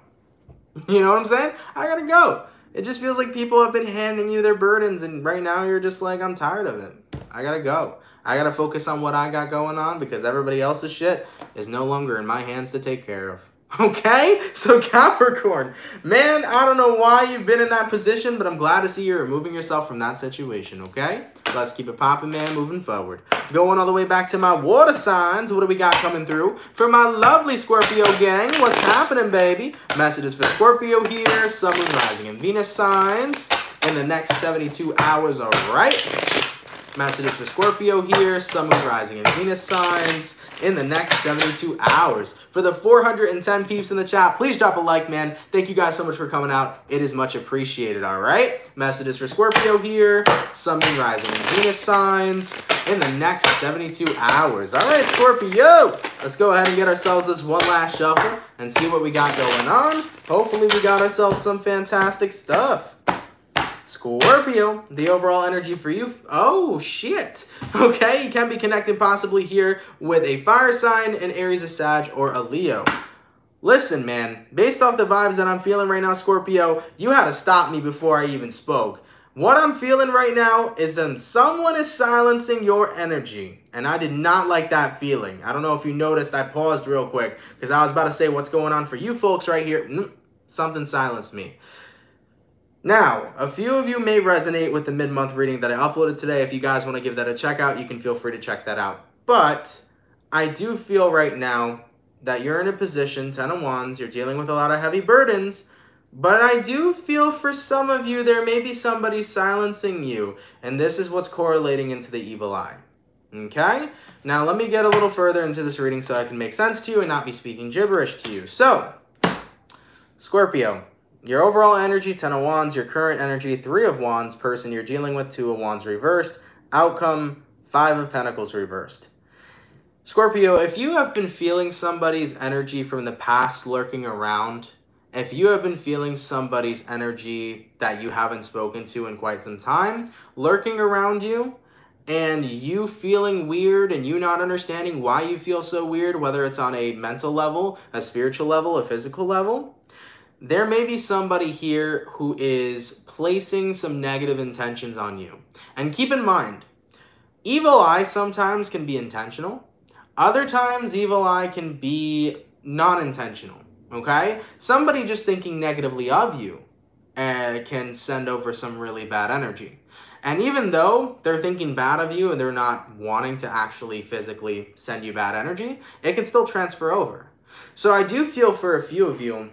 You know what I'm saying? I gotta go. It just feels like people have been handing you their burdens, and right now you're just like, I'm tired of it. I gotta go. I gotta focus on what I got going on, because everybody else's shit is no longer in my hands to take care of. Okay? So Capricorn, man, I don't know why you've been in that position, but I'm glad to see you're removing yourself from that situation, okay? Let's keep it popping, man, moving forward. Going all the way back to my water signs. What do we got coming through? For my lovely Scorpio gang, what's happening, baby? Messages for Scorpio here, Sun, Moon, Rising, and Venus signs in the next 72 hours, all right? Messages for Scorpio here, Sun, Moon, Rising, and Venus signs in the next 72 hours. For the 410 peeps in the chat, please drop a like, man. Thank you guys so much for coming out. It is much appreciated, all right? Messages for Scorpio here, Sun, Moon, Rising, and Venus signs in the next 72 hours. All right, Scorpio, let's go ahead and get ourselves this one last shuffle and see what we got going on. Hopefully we got ourselves some fantastic stuff. Scorpio, the overall energy for you. Oh, shit. Okay, you can be connected possibly here with a fire sign, an Aries, a Sag, or a Leo. Listen, man, based off the vibes that I'm feeling right now, Scorpio, you had to stop me before I even spoke. What I'm feeling right now is that someone is silencing your energy, and I did not like that feeling. I don't know if you noticed, I paused real quick because I was about to say what's going on for you folks right here. Something silenced me. Now, a few of you may resonate with the mid-month reading that I uploaded today. If you guys want to give that a check out, you can feel free to check that out. But I do feel right now that you're in a position, 10 of Wands, you're dealing with a lot of heavy burdens, but I do feel for some of you there may be somebody silencing you, and this is what's correlating into the evil eye. Okay? Now, let me get a little further into this reading so I can make sense to you and not be speaking gibberish to you. So, Scorpio, your overall energy, 10 of Wands. Your current energy, 3 of Wands. Person you're dealing with, 2 of Wands reversed. Outcome, 5 of Pentacles reversed. Scorpio, if you have been feeling somebody's energy from the past lurking around, if you have been feeling somebody's energy that you haven't spoken to in quite some time lurking around you, and you feeling weird and you not understanding why you feel so weird, whether it's on a mental level, a spiritual level, a physical level, there may be somebody here who is placing some negative intentions on you. And keep in mind, evil eye sometimes can be intentional. Other times, evil eye can be non-intentional, okay? Somebody just thinking negatively of you can send over some really bad energy. And even though they're thinking bad of you and they're not wanting to actually physically send you bad energy, it can still transfer over. So I do feel for a few of you,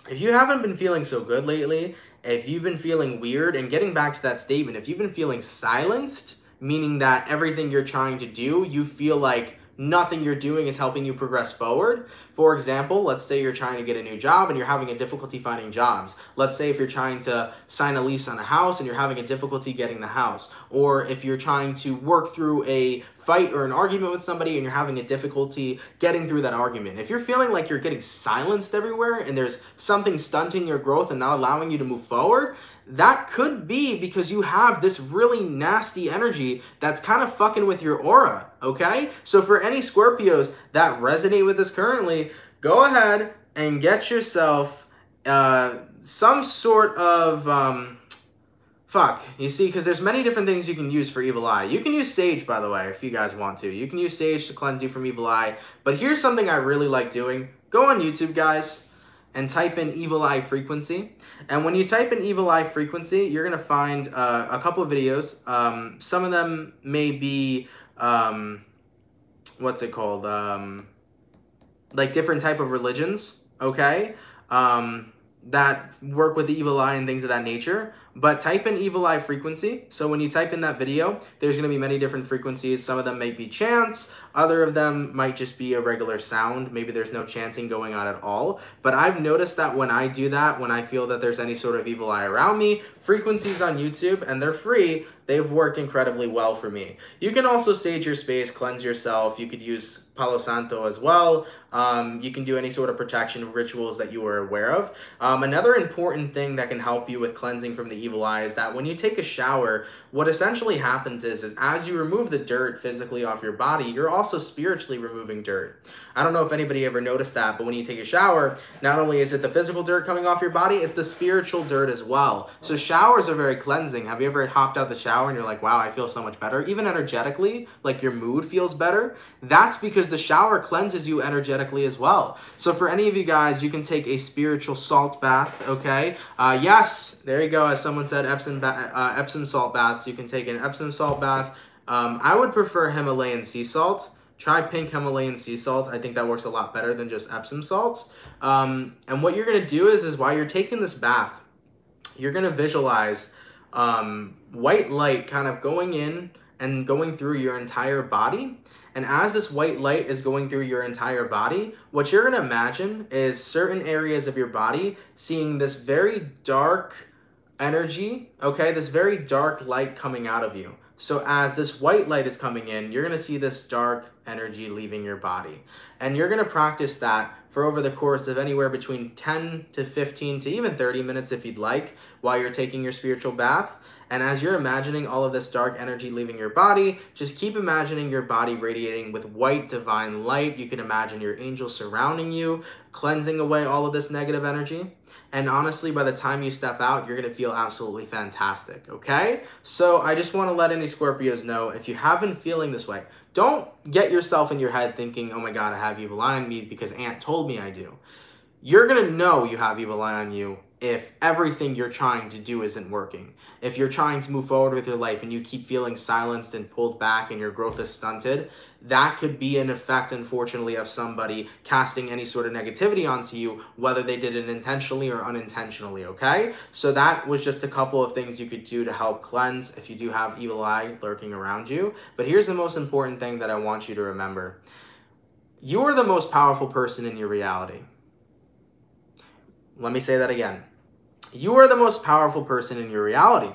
if you haven't been feeling so good lately, if you've been feeling weird, and getting back to that statement, if you've been feeling silenced, meaning that everything you're trying to do, you feel like nothing you're doing is helping you progress forward. For example, let's say you're trying to get a new job and you're having a difficulty finding jobs. Let's say if you're trying to sign a lease on a house and you're having a difficulty getting the house. Or if you're trying to work through a fight or an argument with somebody and you're having a difficulty getting through that argument. If you're feeling like you're getting silenced everywhere and there's something stunting your growth and not allowing you to move forward, that could be because you have this really nasty energy that's kind of fucking with your aura, okay? So for any Scorpios that resonate with this currently, go ahead and get yourself some sort of, you see, because there's many different things you can use for evil eye. You can use sage, by the way, if you guys want to. You can use sage to cleanse you from evil eye. But here's something I really like doing. Go on YouTube, guys, and type in evil eye frequency. And when you type in evil eye frequency, you're going to find a couple of videos. Some of them may be, what's it called? Like different type of religions, okay? That work with the evil eye and things of that nature. But type in evil eye frequency. So when you type in that video, there's going to be many different frequencies. Some of them may be chants. Other of them might just be a regular sound. Maybe there's no chanting going on at all. But I've noticed that when I do that, when I feel that there's any sort of evil eye around me, frequencies on YouTube, and they're free, they've worked incredibly well for me. You can also sage your space, cleanse yourself. You could use Palo Santo as well. You can do any sort of protection rituals that you are aware of. Another important thing that can help you with cleansing from the evil eye is that when you take a shower, what essentially happens is as you remove the dirt physically off your body, you're also spiritually removing dirt. I don't know if anybody ever noticed that, but when you take a shower, not only is it the physical dirt coming off your body, it's the spiritual dirt as well. So showers are very cleansing. Have you ever hopped out the shower and you're like, wow, I feel so much better? Even energetically, like your mood feels better. That's because the shower cleanses you energetically as well. So for any of you guys, you can take a spiritual salt bath, okay? Yes, there you go. As someone said, Epsom salt baths. You can take an Epsom salt bath. I would prefer Himalayan sea salt. Try pink Himalayan sea salt. I think that works a lot better than just Epsom salts. And what you're going to do is while you're taking this bath, you're going to visualize white light kind of going in and going through your entire body. And as this white light is going through your entire body, what you're going to imagine is certain areas of your body seeing this very dark energy, okay? This very dark light coming out of you. So as this white light is coming in, you're going to see this dark energy leaving your body. And you're going to practice that for over the course of anywhere between 10 to 15 to even 30 minutes if you'd like, while you're taking your spiritual bath. And as you're imagining all of this dark energy leaving your body, just keep imagining your body radiating with white divine light. You can imagine your angels surrounding you, cleansing away all of this negative energy. And honestly, by the time you step out, you're going to feel absolutely fantastic, okay? So I just want to let any Scorpios know, if you have been feeling this way, don't get yourself in your head thinking, oh my God, I have evil eye on me because Aunt told me I do. You're going to know you have evil eye on you if everything you're trying to do isn't working. If you're trying to move forward with your life and you keep feeling silenced and pulled back and your growth is stunted, that could be an effect, unfortunately, of somebody casting any sort of negativity onto you, whether they did it intentionally or unintentionally, okay? So that was just a couple of things you could do to help cleanse if you do have evil eye lurking around you. But here's the most important thing that I want you to remember. You're the most powerful person in your reality. Let me say that again. You are the most powerful person in your reality.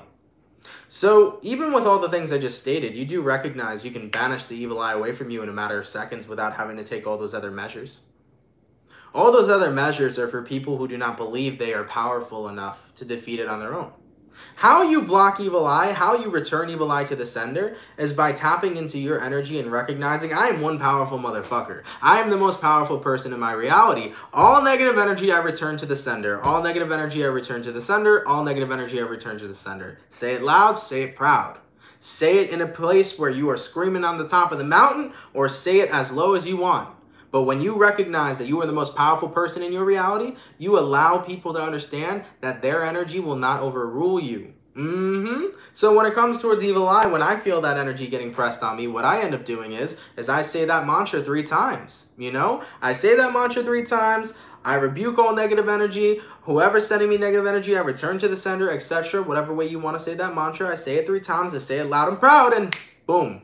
So even with all the things I just stated, you do recognize you can banish the evil eye away from you in a matter of seconds without having to take all those other measures. All those other measures are for people who do not believe they are powerful enough to defeat it on their own. How you block evil eye, how you return evil eye to the sender, is by tapping into your energy and recognizing I am one powerful motherfucker. I am the most powerful person in my reality. All negative energy I return to the sender. All negative energy I return to the sender. All negative energy I return to the sender. Say it loud, say it proud. Say it in a place where you are screaming on the top of the mountain, or say it as low as you want. But when you recognize that you are the most powerful person in your reality, you allow people to understand that their energy will not overrule you. So when it comes towards evil eye, when I feel that energy getting pressed on me, what I end up doing is I say that mantra 3 times. You know, I say that mantra 3 times. I rebuke all negative energy. Whoever's sending me negative energy, I return to the sender, etc. Whatever way you want to say that mantra, I say it 3 times. I say it loud and proud, and boom,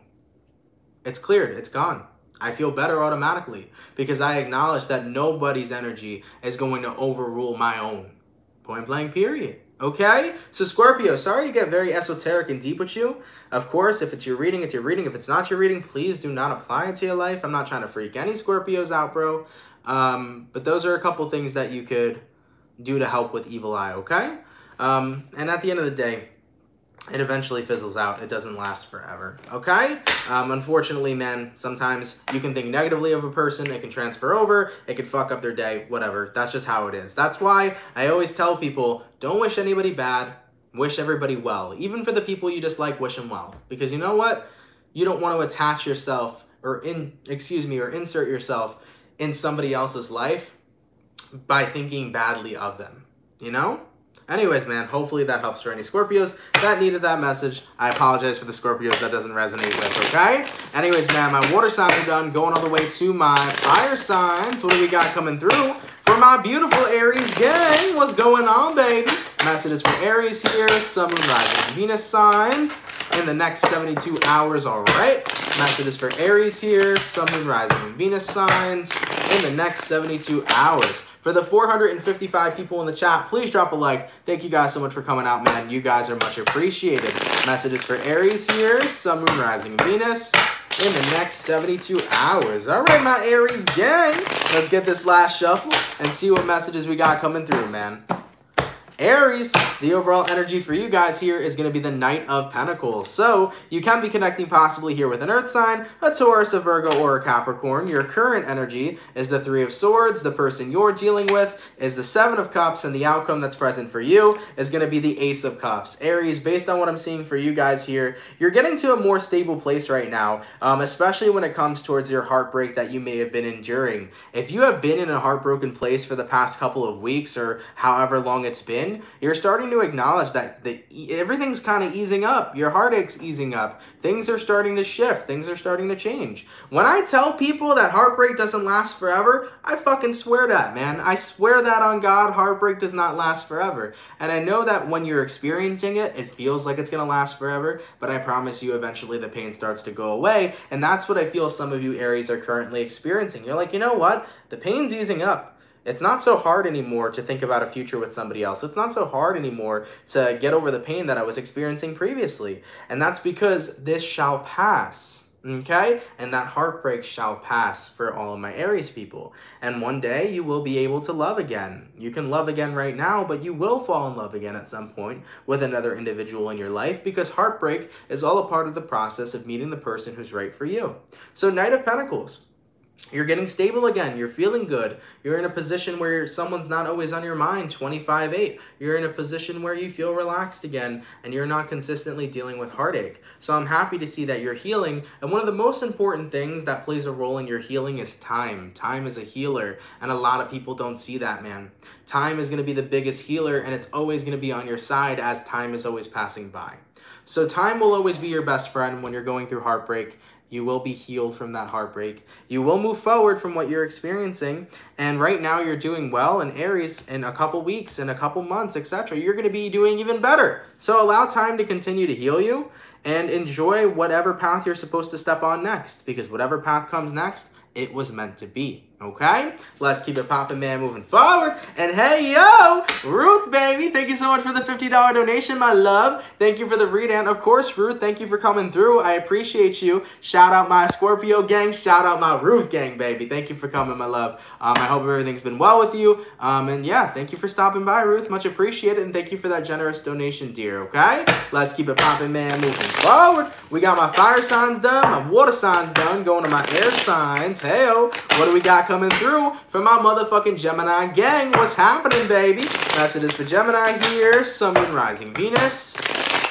it's cleared. It's gone. I feel better automatically because I acknowledge that nobody's energy is going to overrule my own. Point blank, period. Okay? So Scorpio, sorry to get very esoteric and deep with you. Of course, if it's your reading, it's your reading. If it's not your reading, please do not apply it to your life. I'm not trying to freak any Scorpios out, bro. But those are a couple things that you could do to help with evil eye, okay? And at the end of the day, it eventually fizzles out. It doesn't last forever, okay? Unfortunately, man, sometimes you can think negatively of a person. It can transfer over. It can fuck up their day, whatever. That's just how it is. That's why I always tell people, don't wish anybody bad. Wish everybody well. Even for the people you dislike, wish them well. Because you know what? You don't want to attach yourself or insert yourself in somebody else's life by thinking badly of them, you know? Anyways, man, hopefully that helps for any Scorpios that needed that message. I apologize for the Scorpios that doesn't resonate with, okay? Anyways, man, my water signs are done. Going all the way to my fire signs. What do we got coming through? For my beautiful Aries gang, what's going on, baby? Messages for Aries here. Sun, Moon, Rising, Venus signs in the next 72 hours, all right? Messages for Aries here. Sun, Moon, Rising, Venus signs in the next 72 hours. For the 455 people in the chat, please drop a like. Thank you guys so much for coming out, man. You guys are much appreciated. Messages for Aries here. Sun, Moon, Rising, Venus in the next 72 hours. All right, my Aries gang. Let's get this last shuffle and see what messages we got coming through, man. Aries, the overall energy for you guys here is going to be the Knight of Pentacles. So you can be connecting possibly here with an Earth sign, a Taurus, a Virgo, or a Capricorn. Your current energy is the 3 of Swords. The person you're dealing with is the 7 of Cups, and the outcome that's present for you is going to be the Ace of Cups. Aries, based on what I'm seeing for you guys here, you're getting to a more stable place right now, especially when it comes towards your heartbreak that you may have been enduring. If you have been in a heartbroken place for the past couple of weeks or however long it's been, you're starting to acknowledge that everything's kind of easing up. Your heartache's easing up. Things are starting to shift. Things are starting to change. When I tell people that heartbreak doesn't last forever, I fucking swear that, man. I swear that on God, heartbreak does not last forever. And I know that when you're experiencing it, it feels like it's going to last forever, but I promise you eventually the pain starts to go away. And that's what I feel some of you Aries are currently experiencing. You're like, you know what? The pain's easing up. It's not so hard anymore to think about a future with somebody else. It's not so hard anymore to get over the pain that I was experiencing previously. And that's because this shall pass, okay? And that heartbreak shall pass for all of my Aries people. And one day you will be able to love again. You can love again right now, but you will fall in love again at some point with another individual in your life because heartbreak is all a part of the process of meeting the person who's right for you. So Knight of Pentacles. You're getting stable again. You're feeling good. You're in a position where someone's not always on your mind 25/8. You're in a position where you feel relaxed again and you're not consistently dealing with heartache. So I'm happy to see that you're healing. And one of the most important things that plays a role in your healing is time. Time is a healer. And a lot of people don't see that, man. Time is going to be the biggest healer and it's always going to be on your side as time is always passing by. So time will always be your best friend when you're going through heartbreak. You will be healed from that heartbreak. You will move forward from what you're experiencing. And right now you're doing well in Aries. In a couple weeks, in a couple months, etc., you're going to be doing even better. So allow time to continue to heal you and enjoy whatever path you're supposed to step on next. Because whatever path comes next, it was meant to be. Okay, let's keep it popping, man, moving forward. And hey, yo, Ruth, baby, thank you so much for the $50 donation, my love. Thank you for the read, and of course, Ruth, thank you for coming through. I appreciate you. Shout out my Scorpio gang, shout out my Ruth gang, baby. Thank you for coming, my love. I hope everything's been well with you. And yeah, thank you for stopping by, Ruth. Much appreciated, and thank you for that generous donation, dear, okay? Let's keep it popping, man, moving forward. We got my fire signs done, my water signs done, going to my air signs. Hey-o, what do we got coming through for my motherfucking Gemini gang? What's happening, baby? Messages for Gemini here. Sun, Moon, Rising, Venus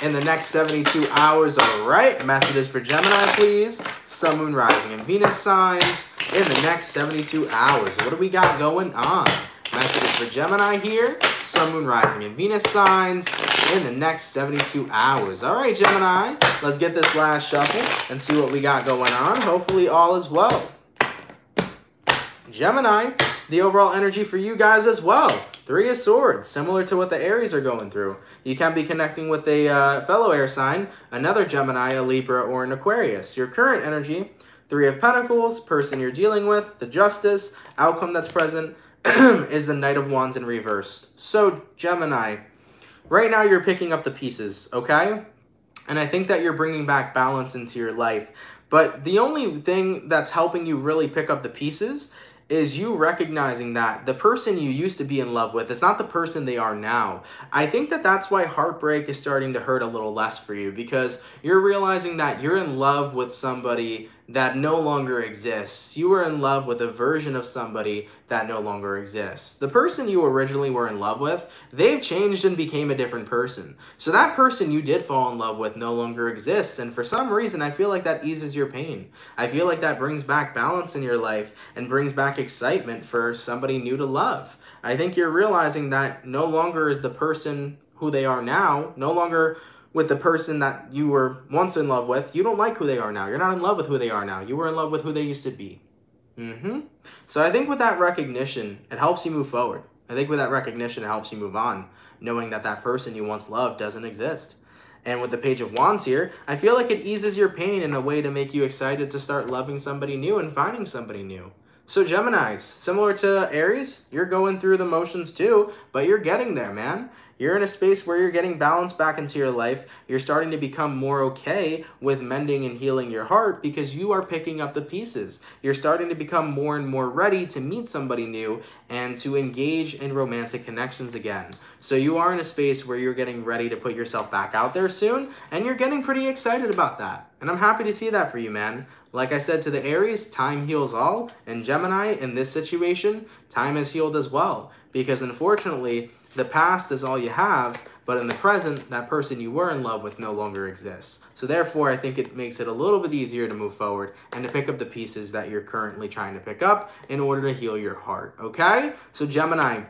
in the next 72 hours. All right. Messages for Gemini, please. Sun, Moon, Rising, and Venus signs in the next 72 hours. What do we got going on? Messages for Gemini here. Sun, Moon, Rising, and Venus signs in the next 72 hours. All right, Gemini. Let's get this last shuffle and see what we got going on. Hopefully all is well. Gemini, the overall energy for you guys as well. Three of Swords, similar to what the Aries are going through. You can be connecting with a fellow air sign, another Gemini, a Libra, or an Aquarius. Your current energy, Three of Pentacles, person you're dealing with, the Justice, outcome that's present, is the Knight of Wands in reverse. So, Gemini, right now you're picking up the pieces, okay? And I think that you're bringing back balance into your life. But the only thing that's helping you really pick up the pieces is you recognizing that the person you used to be in love with is not the person they are now. I think that that's why heartbreak is starting to hurt a little less for you, because you're realizing that you're in love with somebody that no longer exists. You were in love with a version of somebody that no longer exists. The person you originally were in love with, they've changed and became a different person. So that person you did fall in love with no longer exists, and for some reason, I feel like that eases your pain. I feel like that brings back balance in your life and brings back excitement for somebody new to love. I think you're realizing that no longer is the person who they are now, no longer with the person that you were once in love with. You don't like who they are now. You're not in love with who they are now. You were in love with who they used to be. So I think with that recognition, it helps you move forward. I think with that recognition, it helps you move on, knowing that that person you once loved doesn't exist. And with the Page of Wands here, I feel like it eases your pain in a way to make you excited to start loving somebody new and finding somebody new. So Geminis, similar to Aries, you're going through the motions too, but you're getting there, man. You're in a space where you're getting balance back into your life. You're starting to become more okay with mending and healing your heart because you are picking up the pieces. You're starting to become more and more ready to meet somebody new and to engage in romantic connections again. So you are in a space where you're getting ready to put yourself back out there soon, and you're getting pretty excited about that. And I'm happy to see that for you, man. Like I said to the Aries, time heals all. And Gemini, in this situation, time has healed as well. Because unfortunately, the past is all you have, but in the present, that person you were in love with no longer exists. So therefore, I think it makes it a little bit easier to move forward and to pick up the pieces that you're currently trying to pick up in order to heal your heart, okay? So Gemini,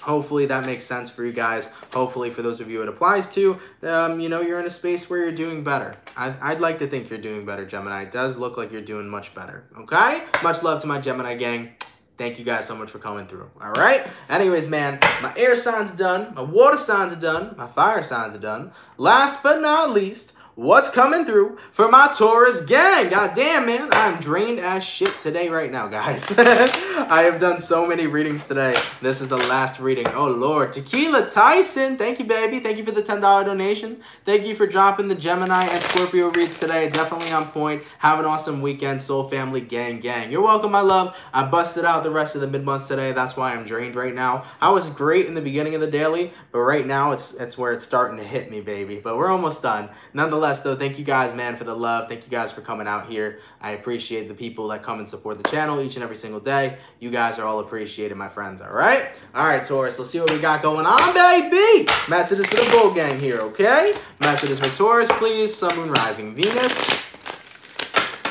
hopefully that makes sense for you guys. Hopefully for those of you it applies to, you know, you're in a space where you're doing better. I'd like to think you're doing better, Gemini. It does look like you're doing much better, okay? Much love to my Gemini gang. Thank you guys so much for coming through, all right? Anyways, man, my air signs are done, my water signs are done, my fire signs are done. Last but not least, what's coming through for my Taurus gang? God damn, man, I'm drained as shit today right now, guys. I have done so many readings today. This is the last reading. Oh, Lord. Tequila Tyson, thank you, baby. Thank you for the $10 donation. Thank you for dropping the Gemini and Scorpio reads today. Definitely on point. Have an awesome weekend, Soul Family gang. You're welcome, my love. I busted out the rest of the mid-months today. That's why I'm drained right now. I was great in the beginning of the daily, but right now it's where it's starting to hit me, baby. But we're almost done. Nonetheless, though, thank you guys, man, for the love. Thank you guys for coming out here. I appreciate the people that come and support the channel each and every single day. You guys are all appreciated, my friends, all right? All right, Taurus, let's see what we got going on, baby. Messages for the bull gang here, okay? Messages for Taurus, please. Sun, Moon, Rising, Venus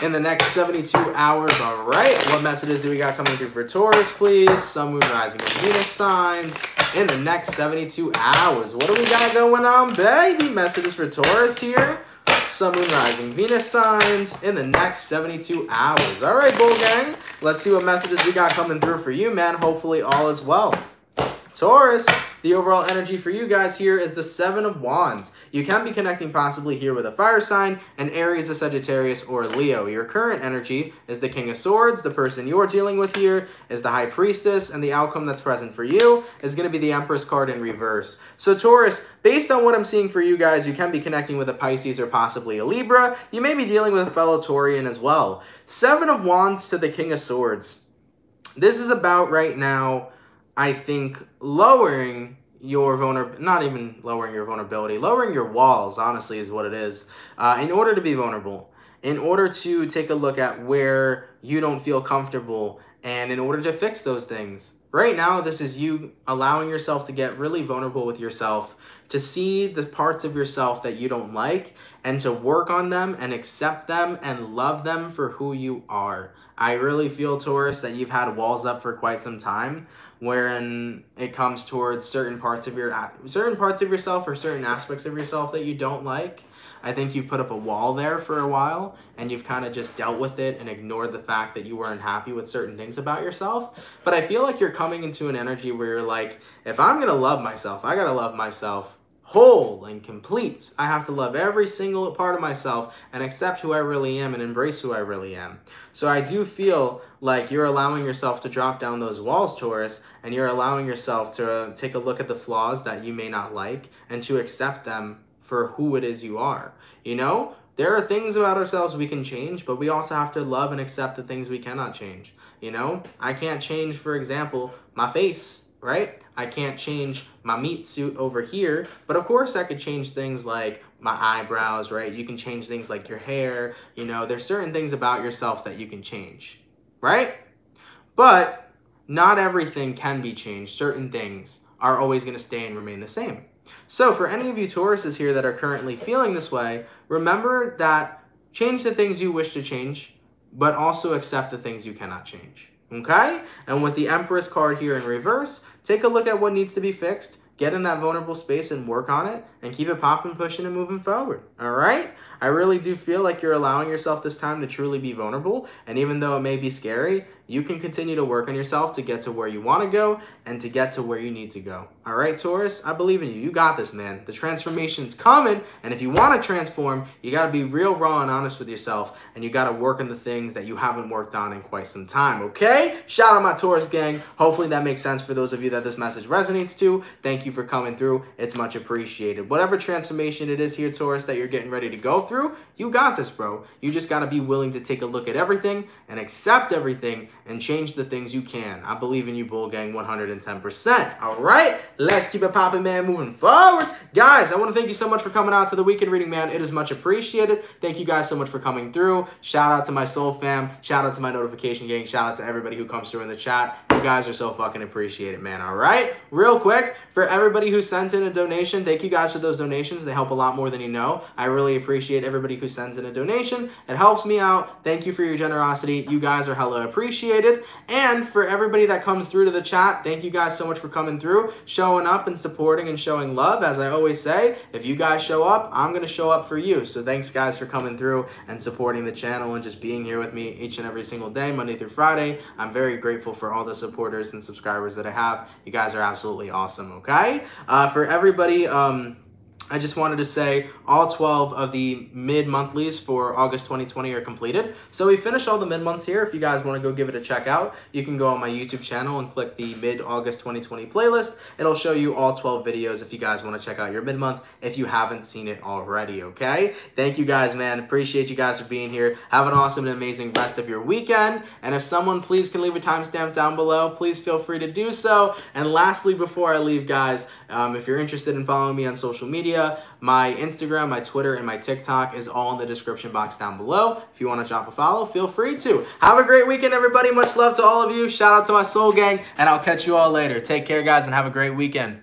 in the next 72 hours, all right? What messages do we got coming through for Taurus, please? Sun, Moon, Rising, and Venus signs in the next 72 hours. What do we got going on, baby? Messages for Taurus here. Sun, Moon, Rising, Venus signs in the next 72 hours. All right, bull gang. Let's see what messages we got coming through for you, man. Hopefully all is well. Taurus, The overall energy for you guys here is the Seven of Wands. You can be connecting possibly here with a fire sign, an Aries, a Sagittarius, or a Leo. Your current energy is the King of Swords. The person you're dealing with here is the High Priestess, and the outcome that's present for you is going to be the Empress card in reverse. So Taurus, based on what I'm seeing for you guys, you can be connecting with a Pisces or possibly a Libra. You may be dealing with a fellow Taurian as well. Seven of Wands to the King of Swords. This is about right now, I think, lowering your vulnerability, not even lowering your vulnerability, lowering your walls, honestly, is what it is, in order to be vulnerable, in order to take a look at where you don't feel comfortable, and in order to fix those things. Right now, this is you allowing yourself to get really vulnerable with yourself, to see the parts of yourself that you don't like, and to work on them and accept them and love them for who you are. I really feel, Taurus, that you've had walls up for quite some time, wherein it comes towards certain parts of yourself or certain aspects of yourself that you don't like. I think you've put up a wall there for a while, and you've kind of just dealt with it and ignored the fact that you weren't happy with certain things about yourself. But I feel like you're coming into an energy where you're like, if I'm going to love myself, I got to love myself whole and complete. I have to love every single part of myself and accept who I really am and embrace who I really am. So I do feel like you're allowing yourself to drop down those walls, Taurus, and you're allowing yourself to take a look at the flaws that you may not like and to accept them for who it is you are. You know, there are things about ourselves we can change, but we also have to love and accept the things we cannot change. You know, I can't change, for example, my face, right? I can't change my meat suit over here, but of course I could change things like my eyebrows, right? You can change things like your hair. You know, there's certain things about yourself that you can change, right? But not everything can be changed. Certain things are always going to stay and remain the same. So for any of you Tauruses here that are currently feeling this way, remember that change the things you wish to change, but also accept the things you cannot change. Okay? And with the Empress card here in reverse, take a look at what needs to be fixed, get in that vulnerable space and work on it, and keep it popping, pushing, and moving forward. All right? I really do feel like you're allowing yourself this time to truly be vulnerable, and even though it may be scary, you can continue to work on yourself to get to where you want to go and to get to where you need to go. All right, Taurus? I believe in you. You got this, man. The transformation's coming, and if you want to transform, you got to be real raw and honest with yourself, and you got to work on the things that you haven't worked on in quite some time, okay? Shout out my Taurus gang. Hopefully that makes sense for those of you that this message resonates to. Thank you for coming through. It's much appreciated. Whatever transformation it is here, Taurus, that you're getting ready to go through, you got this, bro. You just got to be willing to take a look at everything and accept everything and change the things you can. I believe in you, Bull Gang, 110%. All right, let's keep it popping, man, moving forward. Guys, I want to thank you so much for coming out to the weekend reading, man. It is much appreciated. Thank you guys so much for coming through. Shout out to my soul fam. Shout out to my notification gang. Shout out to everybody who comes through in the chat. You guys are so fucking appreciated, man. All right, real quick, for everybody who sent in a donation, thank you guys for those donations. They help a lot more than you know. I really appreciate everybody who sends in a donation. It helps me out. Thank you for your generosity. You guys are hella appreciated. And for everybody that comes through to the chat, thank you guys so much for coming through, showing up and supporting and showing love. As I always say, if you guys show up, I'm going to show up for you. So thanks guys for coming through and supporting the channel and just being here with me each and every single day, Monday through Friday. I'm very grateful for all the supporters and subscribers that I have. You guys are absolutely awesome, okay? For everybody, I just wanted to say all 12 of the mid-monthlies for August 2020 are completed. So we finished all the mid-months here. If you guys want to go give it a check out, you can go on my YouTube channel and click the mid-August 2020 playlist. It'll show you all 12 videos if you guys want to check out your mid-month if you haven't seen it already, okay? Thank you guys, man. Appreciate you guys for being here. Have an awesome and amazing rest of your weekend. And if someone please can leave a timestamp down below, please feel free to do so. And lastly, before I leave, guys, if you're interested in following me on social media, my Instagram, my Twitter, and my TikTok is all in the description box down below. If you want to drop a follow, feel free to. Have a great weekend, everybody. Much love to all of you. Shout out to my soul gang, and I'll catch you all later. Take care, guys, and have a great weekend.